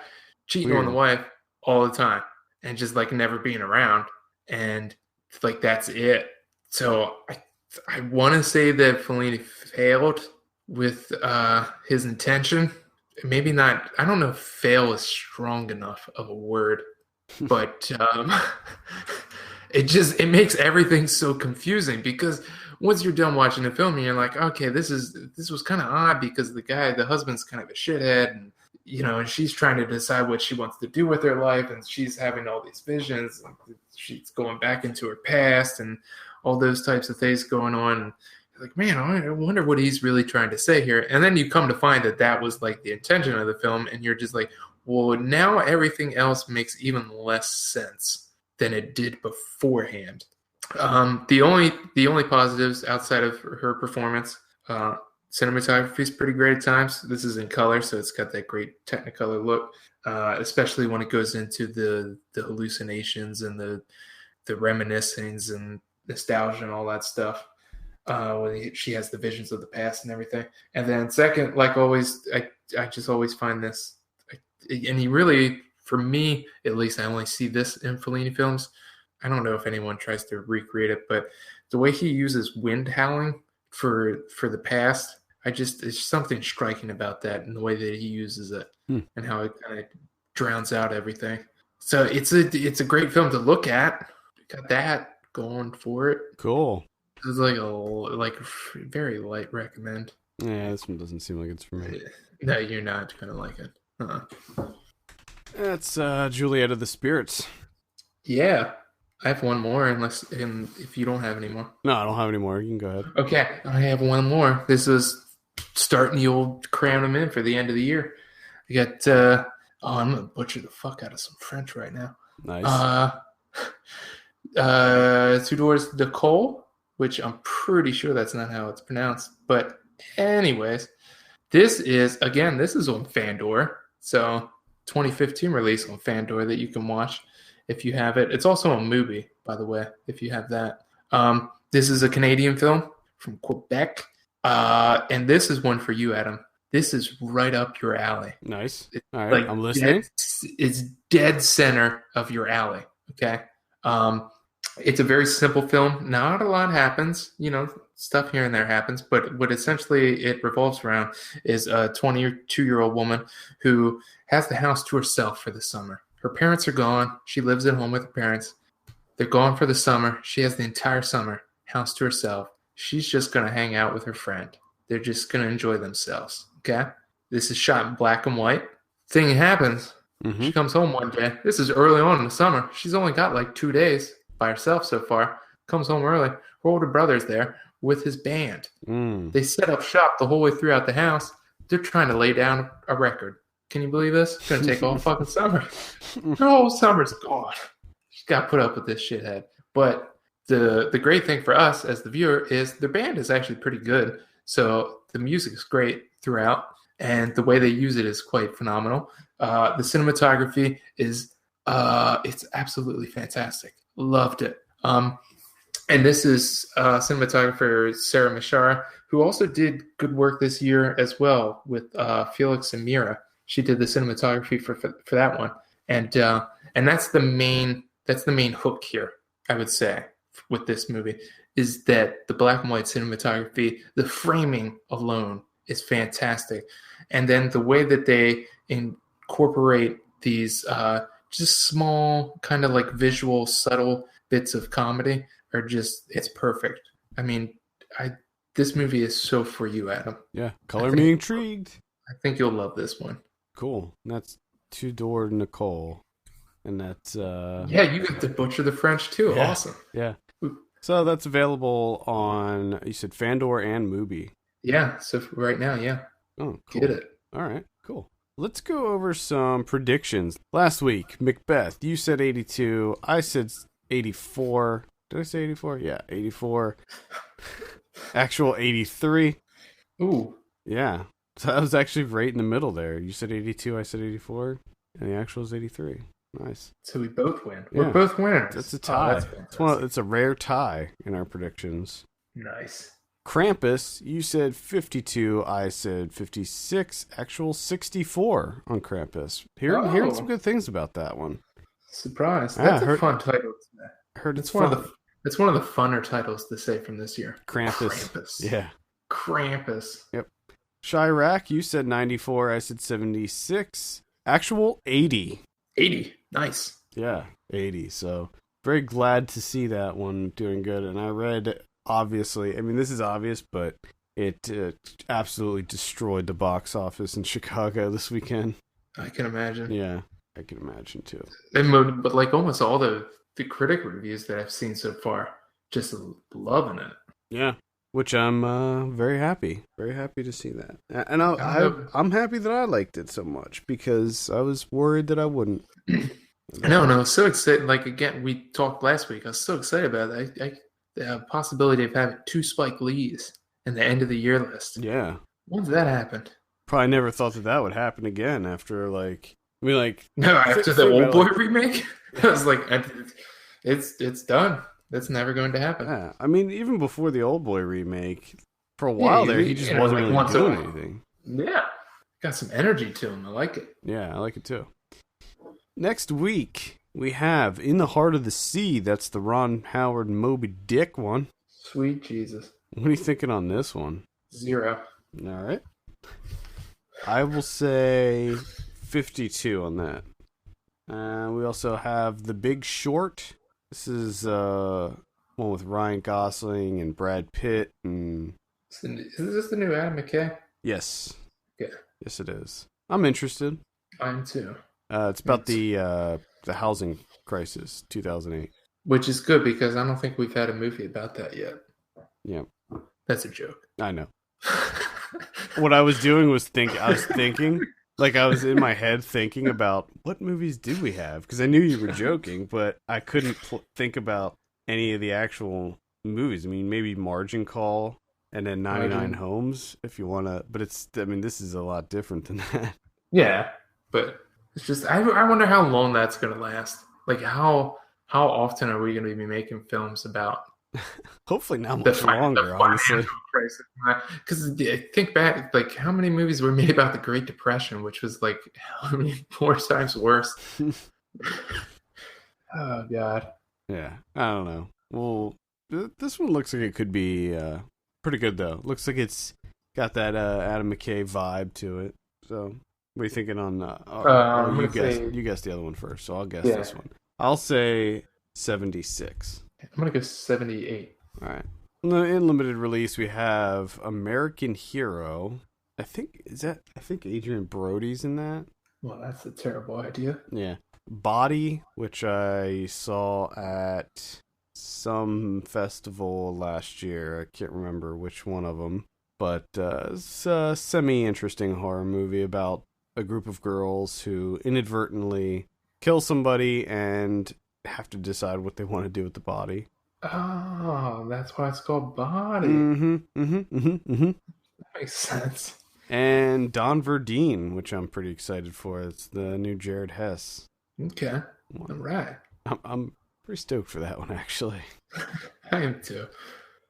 cheating on the wife all the time and just like never being around, and like that's it. So I want to say that Fellini failed with his intention. Maybe not. I don't know if fail is strong enough of a word, but it makes everything so confusing, because once you're done watching the film and you're like, okay, this was kind of odd, because the husband's kind of a shithead, and and she's trying to decide what she wants to do with her life, and she's having all these visions, and she's going back into her past and all those types of things going on. And you're like, man, I wonder what he's really trying to say here. And then you come to find that was like the intention of the film, and you're just like, well, now everything else makes even less sense than it did beforehand. The only positives outside of her performance, cinematography is pretty great at times. This is in color, so it's got that great Technicolor look, especially when it goes into the hallucinations and the reminiscings and nostalgia and all that stuff. When she has the visions of the past and everything. And then second, like always, I just always find this, and he really, for me at least, I only see this in Fellini films. I don't know if anyone tries to recreate it, but the way he uses wind howling for the past, there's something striking about that, and the way that he uses it and how it kind of drowns out everything. So it's a great film to look at. Got that going for it. Cool. It's like very light recommend. Yeah, this one doesn't seem like it's for me. No, you're not gonna like it. That's Juliet of the Spirits. Yeah, I have one more. If you don't have any more. No, I don't have any more. You can go ahead. Okay, I have one more. This is starting the old cram them in for the end of the year. I got. I'm gonna butcher the fuck out of some French right now. Nice. Two Doors Nicole, which I'm pretty sure that's not how it's pronounced. But anyways, this is on Fandor. So 2015 release on Fandor that you can watch if you have it. It's also on Mubi, by the way, if you have that. This is a Canadian film from Quebec. And this is one for you, Adam. This is right up your alley. Nice. All right, I'm listening. It's dead center of your alley, okay? It's a very simple film. Not a lot happens. Stuff here and there happens. But what essentially it revolves around is a 22-year-old woman who has the house to herself for the summer. Her parents are gone. She lives at home with her parents. They're gone for the summer. She has the entire summer, house to herself. She's just going to hang out with her friend. They're just going to enjoy themselves. Okay? This is shot in black and white. Thing happens. Mm-hmm. She comes home one day. This is early on in the summer. She's only got like 2 days by herself so far. Comes home early. Her older brother's there with his band. They set up shop the whole way throughout the house. They're trying to lay down a record. Can you believe this? It's going to take all fucking summer. Her whole summer's gone. She's got to put up with this shithead. But the great thing for us as the viewer is their band is actually pretty good. So the music is great throughout, and the way they use it is quite phenomenal. The cinematography is it's absolutely fantastic. Loved it. And this is cinematographer Sarah Mishara, who also did good work this year as well with Felix and Mira. She did the cinematography for that one, and that's the main hook here, I would say, with this movie, is that the black and white cinematography, the framing alone is fantastic, and then the way that they incorporate these just small kind of like visual subtle bits of comedy are just, it's perfect. I mean, this movie is so for you, Adam. Yeah, color me intrigued. I think you'll love this one. Cool. That's Two Door Nicole. And that's yeah, you get to butcher the French too. Yeah, awesome. Yeah. So that's available on, you said Fandor and Mubi. Yeah, so right now, yeah. Oh, cool. Get it. All right, cool. Let's go over some predictions. Last week, Macbeth, you said 82. I said 84. Did I say 84? Yeah, 84. Actual 83. Ooh. Yeah. So I was actually right in the middle there. You said 82, I said 84, and the actual is 83. Nice. So we both win. Yeah. We're both winners. That's a tie. That's fantastic. It's a rare tie in our predictions. Nice. Krampus, you said 52, I said 56, actual 64 on Krampus. Hearing some good things about that one. Surprise. That's a fun title. Heard it's one of the funner titles to say from this year. Krampus. Yeah. Krampus. Yep. Chi-raq, you said 94, I said 76. Actual 80. 80. Nice. Yeah, 80. So very glad to see that one doing good. And I read, obviously, I mean, this is obvious, but it absolutely destroyed the box office in Chicago this weekend. I can imagine. Yeah, I can imagine too. But like almost all the critic reviews that I've seen so far, just loving it. Yeah. Which I'm very happy to see that. And I'm happy that I liked it so much because I was worried that I wouldn't. No, I was so excited. Like, again, we talked last week. I was so excited about it. The possibility of having 2 Spike Lees in the end of the year list. Yeah. When's that happened? Probably never thought that would happen again after, like... I mean, like... No, after the Old Boy remake? I was like, it's done. That's never going to happen. Yeah, I mean, even before the Old Boy remake, for a while he just wasn't really doing anything. Yeah, got some energy to him. I like it. Yeah, I like it too. Next week, we have In the Heart of the Sea. That's the Ron Howard Moby Dick one. Sweet Jesus. What are you thinking on this one? 0. All right. I will say 52 on that. We also have The Big Short. This is one with Ryan Gosling and Brad Pitt. And... Is this the new Adam McKay? Yes. Yeah. Yes, it is. I'm interested. I am too. It's about the housing crisis, 2008. Which is good because I don't think we've had a movie about that yet. Yeah. That's a joke. I know. What I was doing was thinking, like I was in my head thinking about what movies did we have? Because I knew you were joking, but I couldn't think about any of the actual movies. I mean, maybe Margin Call and then 99 Homes if you want to. But this is a lot different than that. Yeah, but it's just, I wonder how long that's going to last. Like, how often are we going to be making films about... Hopefully not much longer, honestly. Because think back, like, how many movies were made about the Great Depression, which was, like, how many more times worse? Oh, God. Yeah, I don't know. Well, this one looks like it could be pretty good, though. Looks like it's got that Adam McKay vibe to it. So, what are you thinking on... you guessed the other one first, so I'll guess this one. I'll say 76. I'm going to go 78. All right. In limited release, we have American Hero. I think Adrian Brody's in that. Well, that's a terrible idea. Yeah. Body, which I saw at some festival last year. I can't remember which one of them. But it's a semi-interesting horror movie about a group of girls who inadvertently kill somebody and have to decide what they want to do with the body. Oh, that's why it's called Body. That makes sense. And Don Verdeen, which I'm pretty excited for. It's the new Jared Hess. Okay. All right. I'm pretty stoked for that one, actually. I am too.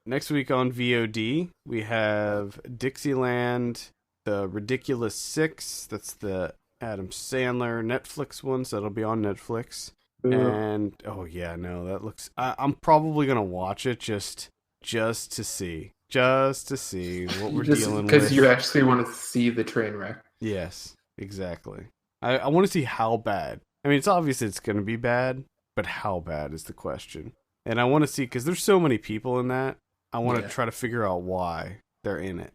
Next week on VOD, we have Dixieland, The Ridiculous Six. That's the Adam Sandler Netflix one, so that'll be on Netflix. And that looks... I'm probably gonna watch it just to see what we're dealing with. Because you actually want to see the train wreck. Yes, exactly. I want to see how bad. I mean, it's obvious it's gonna be bad, but how bad is the question. And I want to see, because there's so many people in that, I want to try to figure out why they're in it.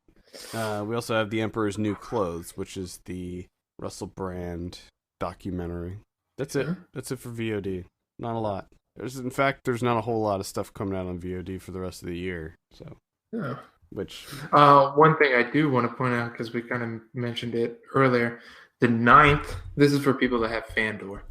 We also have The Emperor's New Clothes, which is the Russell Brand documentary. That's it. That's it for VOD. Not a lot. There's not a whole lot of stuff coming out on VOD for the rest of the year. So, yeah. Which one thing I do want to point out, because we kind of mentioned it earlier, the 9th. This is for people that have Fandor,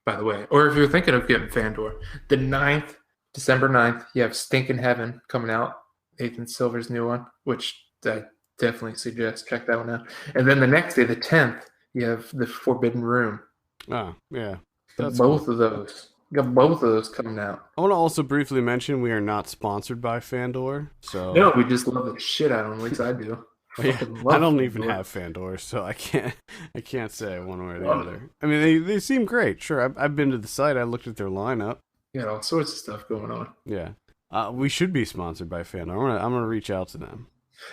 by the way, or if you're thinking of getting Fandor. The 9th, December 9th, you have Stinkin' Heaven coming out. Nathan Silver's new one, which I definitely suggest. Check that one out. And then the next day, the 10th, you have The Forbidden Room. Oh, yeah. Got That's both cool. of those. Got both of those coming out. I want to also briefly mention we are not sponsored by Fandor, so No, we just love the shit out of them. At least I do. yeah, Fucking I love don't Fandor. even have Fandor, so I can't say one way or the other. I mean, they seem great. Sure, I've been to the site. I looked at their lineup. You got all sorts of stuff going on. Yeah, we should be sponsored by Fandor. I'm gonna reach out to them.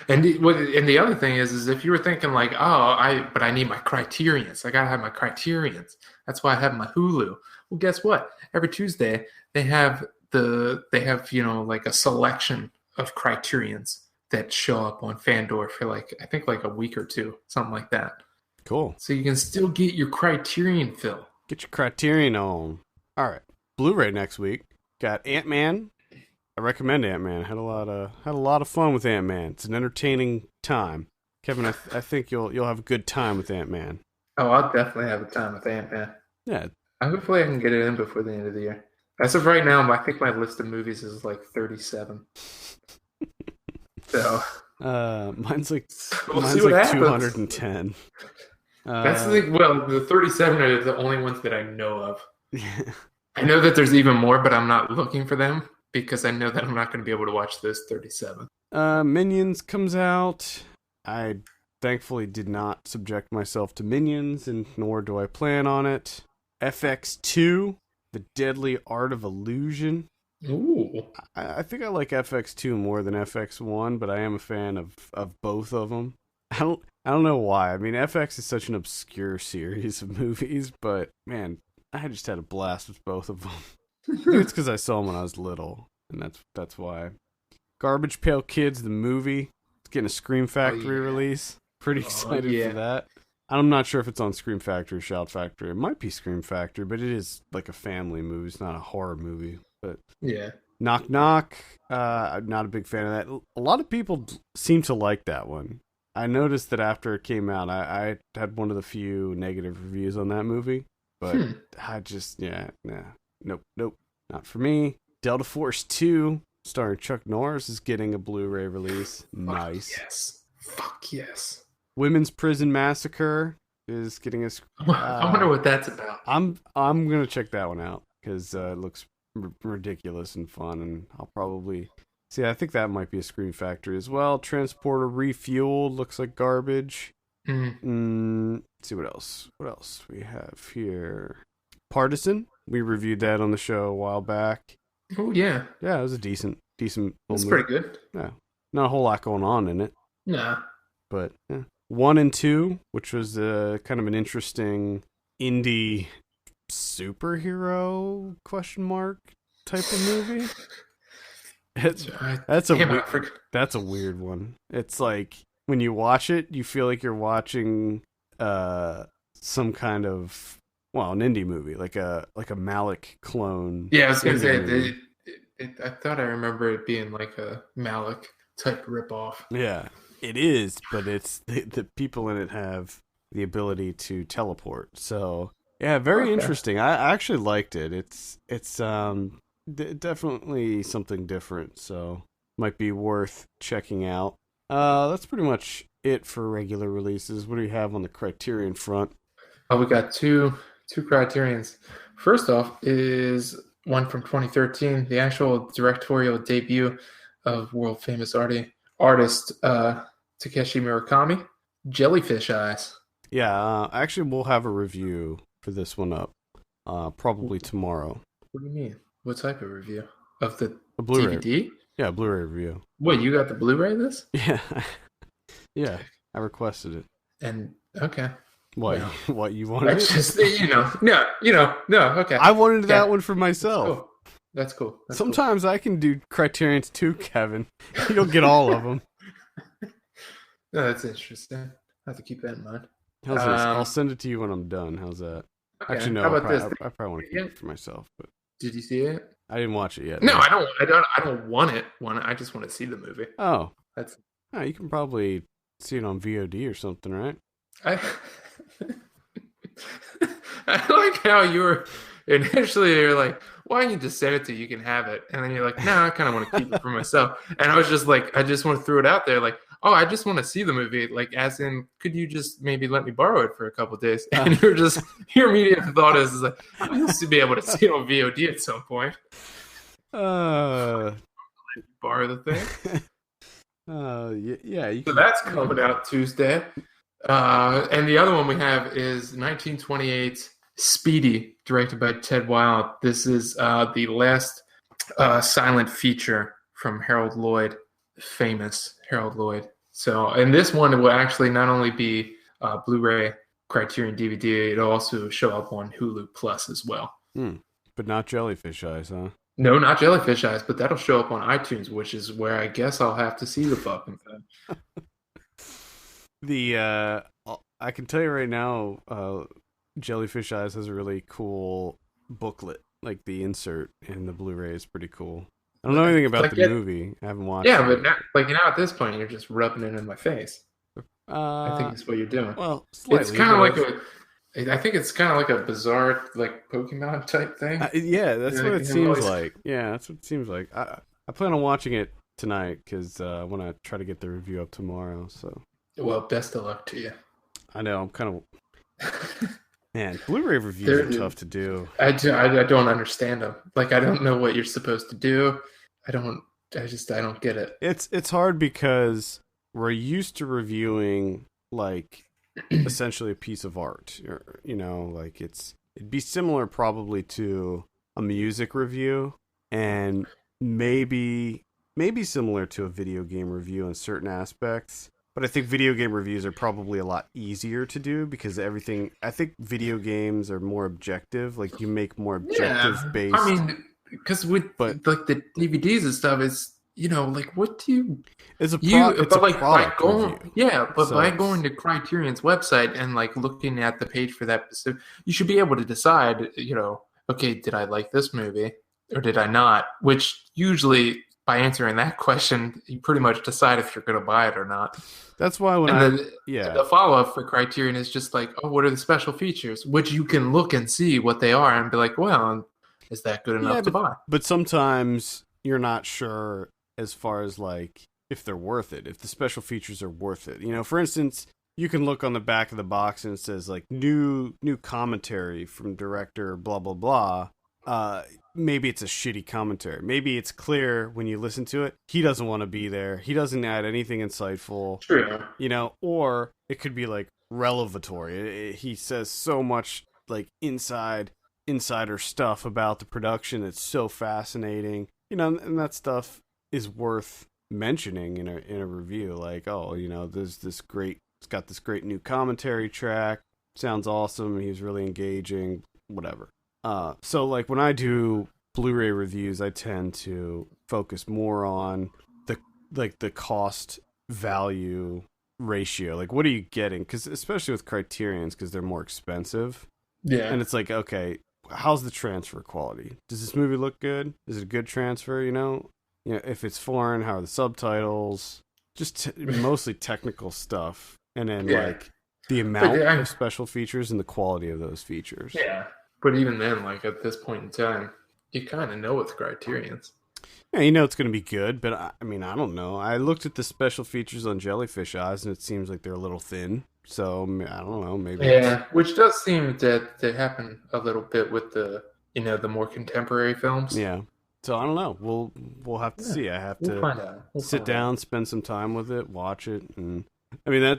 And the other thing is if you were thinking like, but I need my criterions. I gotta have my criterions. That's why I have my Hulu. Well, guess what? Every Tuesday they have like a selection of criterions that show up on Fandor for I think a week or two, something like that. Cool. So you can still get your criterion fill. Get your criterion on. All right, Blu-ray next week. Got Ant-Man. I recommend Ant-Man. Had a lot of fun with Ant-Man. It's an entertaining time. Kevin, I think you'll have a good time with Ant-Man. Oh, I'll definitely have a time with Ant-Man. Yeah. Hopefully I can get it in before the end of the year. As of right now, I think my list of movies is 37. So mine's like we'll see what happens. 210. That's the thing. Well, the 37 are the only ones that I know of. I know that there's even more, but I'm not looking for them because I know that I'm not going to be able to watch those 37. Minions comes out. I thankfully did not subject myself to Minions, and nor do I plan on it. FX2, The Deadly Art of Illusion. Ooh. I think I like FX2 more than FX1, but I am a fan of both of them. I don't know why. I mean, FX is such an obscure series of movies, but man, I just had a blast with both of them. I think it's because I saw them when I was little, and that's why. Garbage Pail Kids, the movie, it's getting a Scream Factory release. Pretty excited for that. I'm not sure if it's on Scream Factory or Shout Factory. It might be Scream Factory, but it is like a family movie. It's not a horror movie. But yeah. Knock Knock, I'm not a big fan of that. A lot of people seem to like that one. I noticed that after it came out, I had one of the few negative reviews on that movie. But I just, nope, not for me. Delta Force 2, starring Chuck Norris, is getting a Blu-ray release. Nice. Yes. Fuck yes. Women's Prison Massacre is getting a... I wonder what that's about. I'm going to check that one out because it looks ridiculous and fun, and I'll probably... See, I think that might be a Scream Factory as well. Transporter Refueled looks like garbage. Let's see what else. What else we have here? Partisan. We reviewed that on the show a while back. Oh yeah. Yeah, it was a decent. It's pretty good. Yeah, not a whole lot going on in it. Nah. But 1 and 2, which was kind of an interesting indie superhero type of movie. That's a weird one. It's like when you watch it, you feel like you're watching some kind of an indie movie, like a Malik clone. Yeah, I was gonna say I thought I remember it being like a Malik type ripoff. Yeah, it is, but it's the people in it have the ability to teleport. So yeah, very interesting. I actually liked it. It's definitely something different, so might be worth checking out. That's pretty much it for regular releases. What do you have on the Criterion front? Oh, we got two Criterions. First off is one from 2013, the actual directorial debut of world famous artist Takeshi Murakami, Jellyfish Eyes. Yeah, actually we'll have a review for this one up probably tomorrow. What do you mean? What type of review? Of the Blu-ray. DVD? Yeah, Blu-ray review. What, you got the Blu-ray of this? Yeah. Yeah, I requested it. And, okay. What? No. What, you wanted That's it? just, no, okay. I wanted that one for myself. That's cool. Sometimes I can do Criterions too, Kevin. You'll get all of them. No, that's interesting. I have to keep that in mind. How's this? I'll send it to you when I'm done. How's that? Okay. Actually, no. How about this? I probably want to keep it for myself. But did you see it? I didn't watch it yet. No, I don't want it. I just want to see the movie. Oh, you can probably see it on VOD or something, right? I like how initially you're like, "Why don't you just send it to you? You can have it," and then you're like, "No, I kind of want to keep it for myself." And I was just like, I just want to throw it out there, like, "Oh, I just want to see the movie." Like, as in, could you just maybe let me borrow it for a couple of days? And you're just your immediate thought is like, "You'll be able to see it on VOD at some point." Uh, Borrow the thing. yeah. So that's coming out Tuesday. And the other one we have is 1928's Speedy, directed by Ted Wilde. This is the last silent feature from Harold Lloyd, famous Harold Lloyd. So, and this one will actually not only be Blu-ray, Criterion DVD, it'll also show up on Hulu Plus as well. But not Jellyfish Eyes, huh? No, not Jellyfish Eyes, but that'll show up on iTunes, which is where I guess I'll have to see the fucking thing. I can tell you right now, Jellyfish Eyes has a really cool booklet. Like the insert in the Blu-ray is pretty cool. I don't know anything about the movie. I haven't watched it. Yeah, but now at this point, you're just rubbing it in my face. I think that's what you're doing. Well, slightly, it's kind of like I think it's kind of like a bizarre, like Pokemon type thing. Yeah, that's what it seems like. Yeah, that's what it seems like. I plan on watching it tonight because I want to try to get the review up tomorrow. So, well, best of luck to you. I know I'm kind of man. Blu-ray reviews are tough to do. I don't understand them. Like I don't know what you're supposed to do. I don't get it. It's hard because we're used to reviewing like essentially a piece of art, or, like it'd be similar probably to a music review, and maybe similar to a video game review in certain aspects. But I think video game reviews are probably a lot easier to do because I think video games are more objective. Like you make more objective based. I mean, because with like the DVDs and stuff, it's like what do you? It's a product review. Yeah, but by going to Criterion's website and like looking at the page for that, you should be able to decide. Okay, did I like this movie or did I not? Which usually, by answering that question, you pretty much decide if you're going to buy it or not. That's why the follow-up for Criterion is just like, oh, what are the special features? Which you can look and see what they are and be like, well, is that good enough to buy? But sometimes you're not sure as far as like if they're worth it, if the special features are worth it. For instance, you can look on the back of the box and it says like new commentary from director blah blah blah. Maybe it's a shitty commentary. Maybe it's clear when you listen to it, he doesn't want to be there. He doesn't add anything insightful. True. Or it could be like revelatory. He says so much like insider stuff about the production that's so fascinating. And that stuff is worth mentioning in a review. Like, there's this great, it's got this great new commentary track. Sounds awesome. He's really engaging. Whatever. So like when I do Blu-ray reviews, I tend to focus more on the cost value ratio. Like, what are you getting? Because especially with Criterions, because they're more expensive. Yeah. And it's like, okay, how's the transfer quality? Does this movie look good? Is it a good transfer? If it's foreign, how are the subtitles? Just mostly technical stuff, and then like the amount of special features and the quality of those features. Yeah. But even then, like at this point in time, you kind of know with Criterions. Yeah, it's going to be good, but I don't know. I looked at the special features on Jellyfish Eyes, and it seems like they're a little thin. So I don't know, maybe. Yeah, which does seem to happen a little bit with the the more contemporary films. Yeah. So I don't know. We'll have to see. I have to sit down, spend some time with it, watch it, and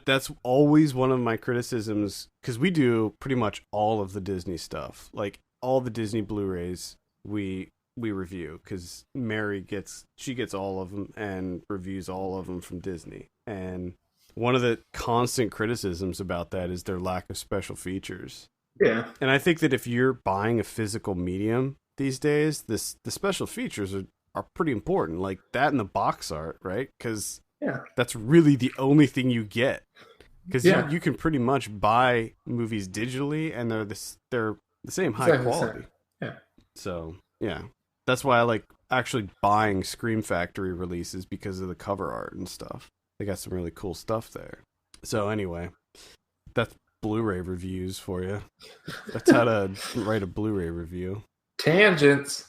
that's always one of my criticisms, because we do pretty much all of the Disney stuff, like all the Disney Blu-rays we review, because Mary gets all of them and reviews all of them from Disney. And one of the constant criticisms about that is their lack of special features. Yeah. And I think that if you're buying a physical medium these days, the special features are pretty important, like that and the box art, right? Because that's really the only thing you get. Because you can pretty much buy movies digitally, and they're the same high quality. Yeah. So that's why I like actually buying Scream Factory releases, because of the cover art and stuff. They got some really cool stuff there. So anyway, Blu-ray reviews for you. That's how to write a Blu-ray review. Tangents.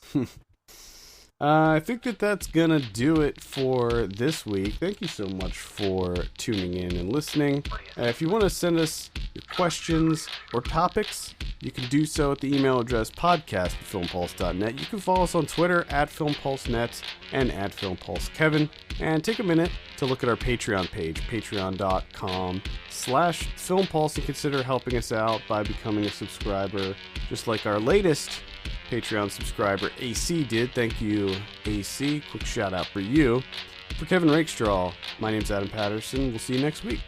I think that's gonna do it for this week. Thank you so much for tuning in and listening. If you want to send us your questions or topics, you can do so at the email address podcast@filmpulse.net. You can follow us on Twitter @FilmPulseNet and @FilmPulseKevin. And take a minute to look at our Patreon page, patreon.com/FilmPulse, and consider helping us out by becoming a subscriber, just like our latest Patreon subscriber AC did. Thank you, AC. Quick shout out for you. For Kevin Rakestraw, my name's Adam Patterson. We'll see you next week.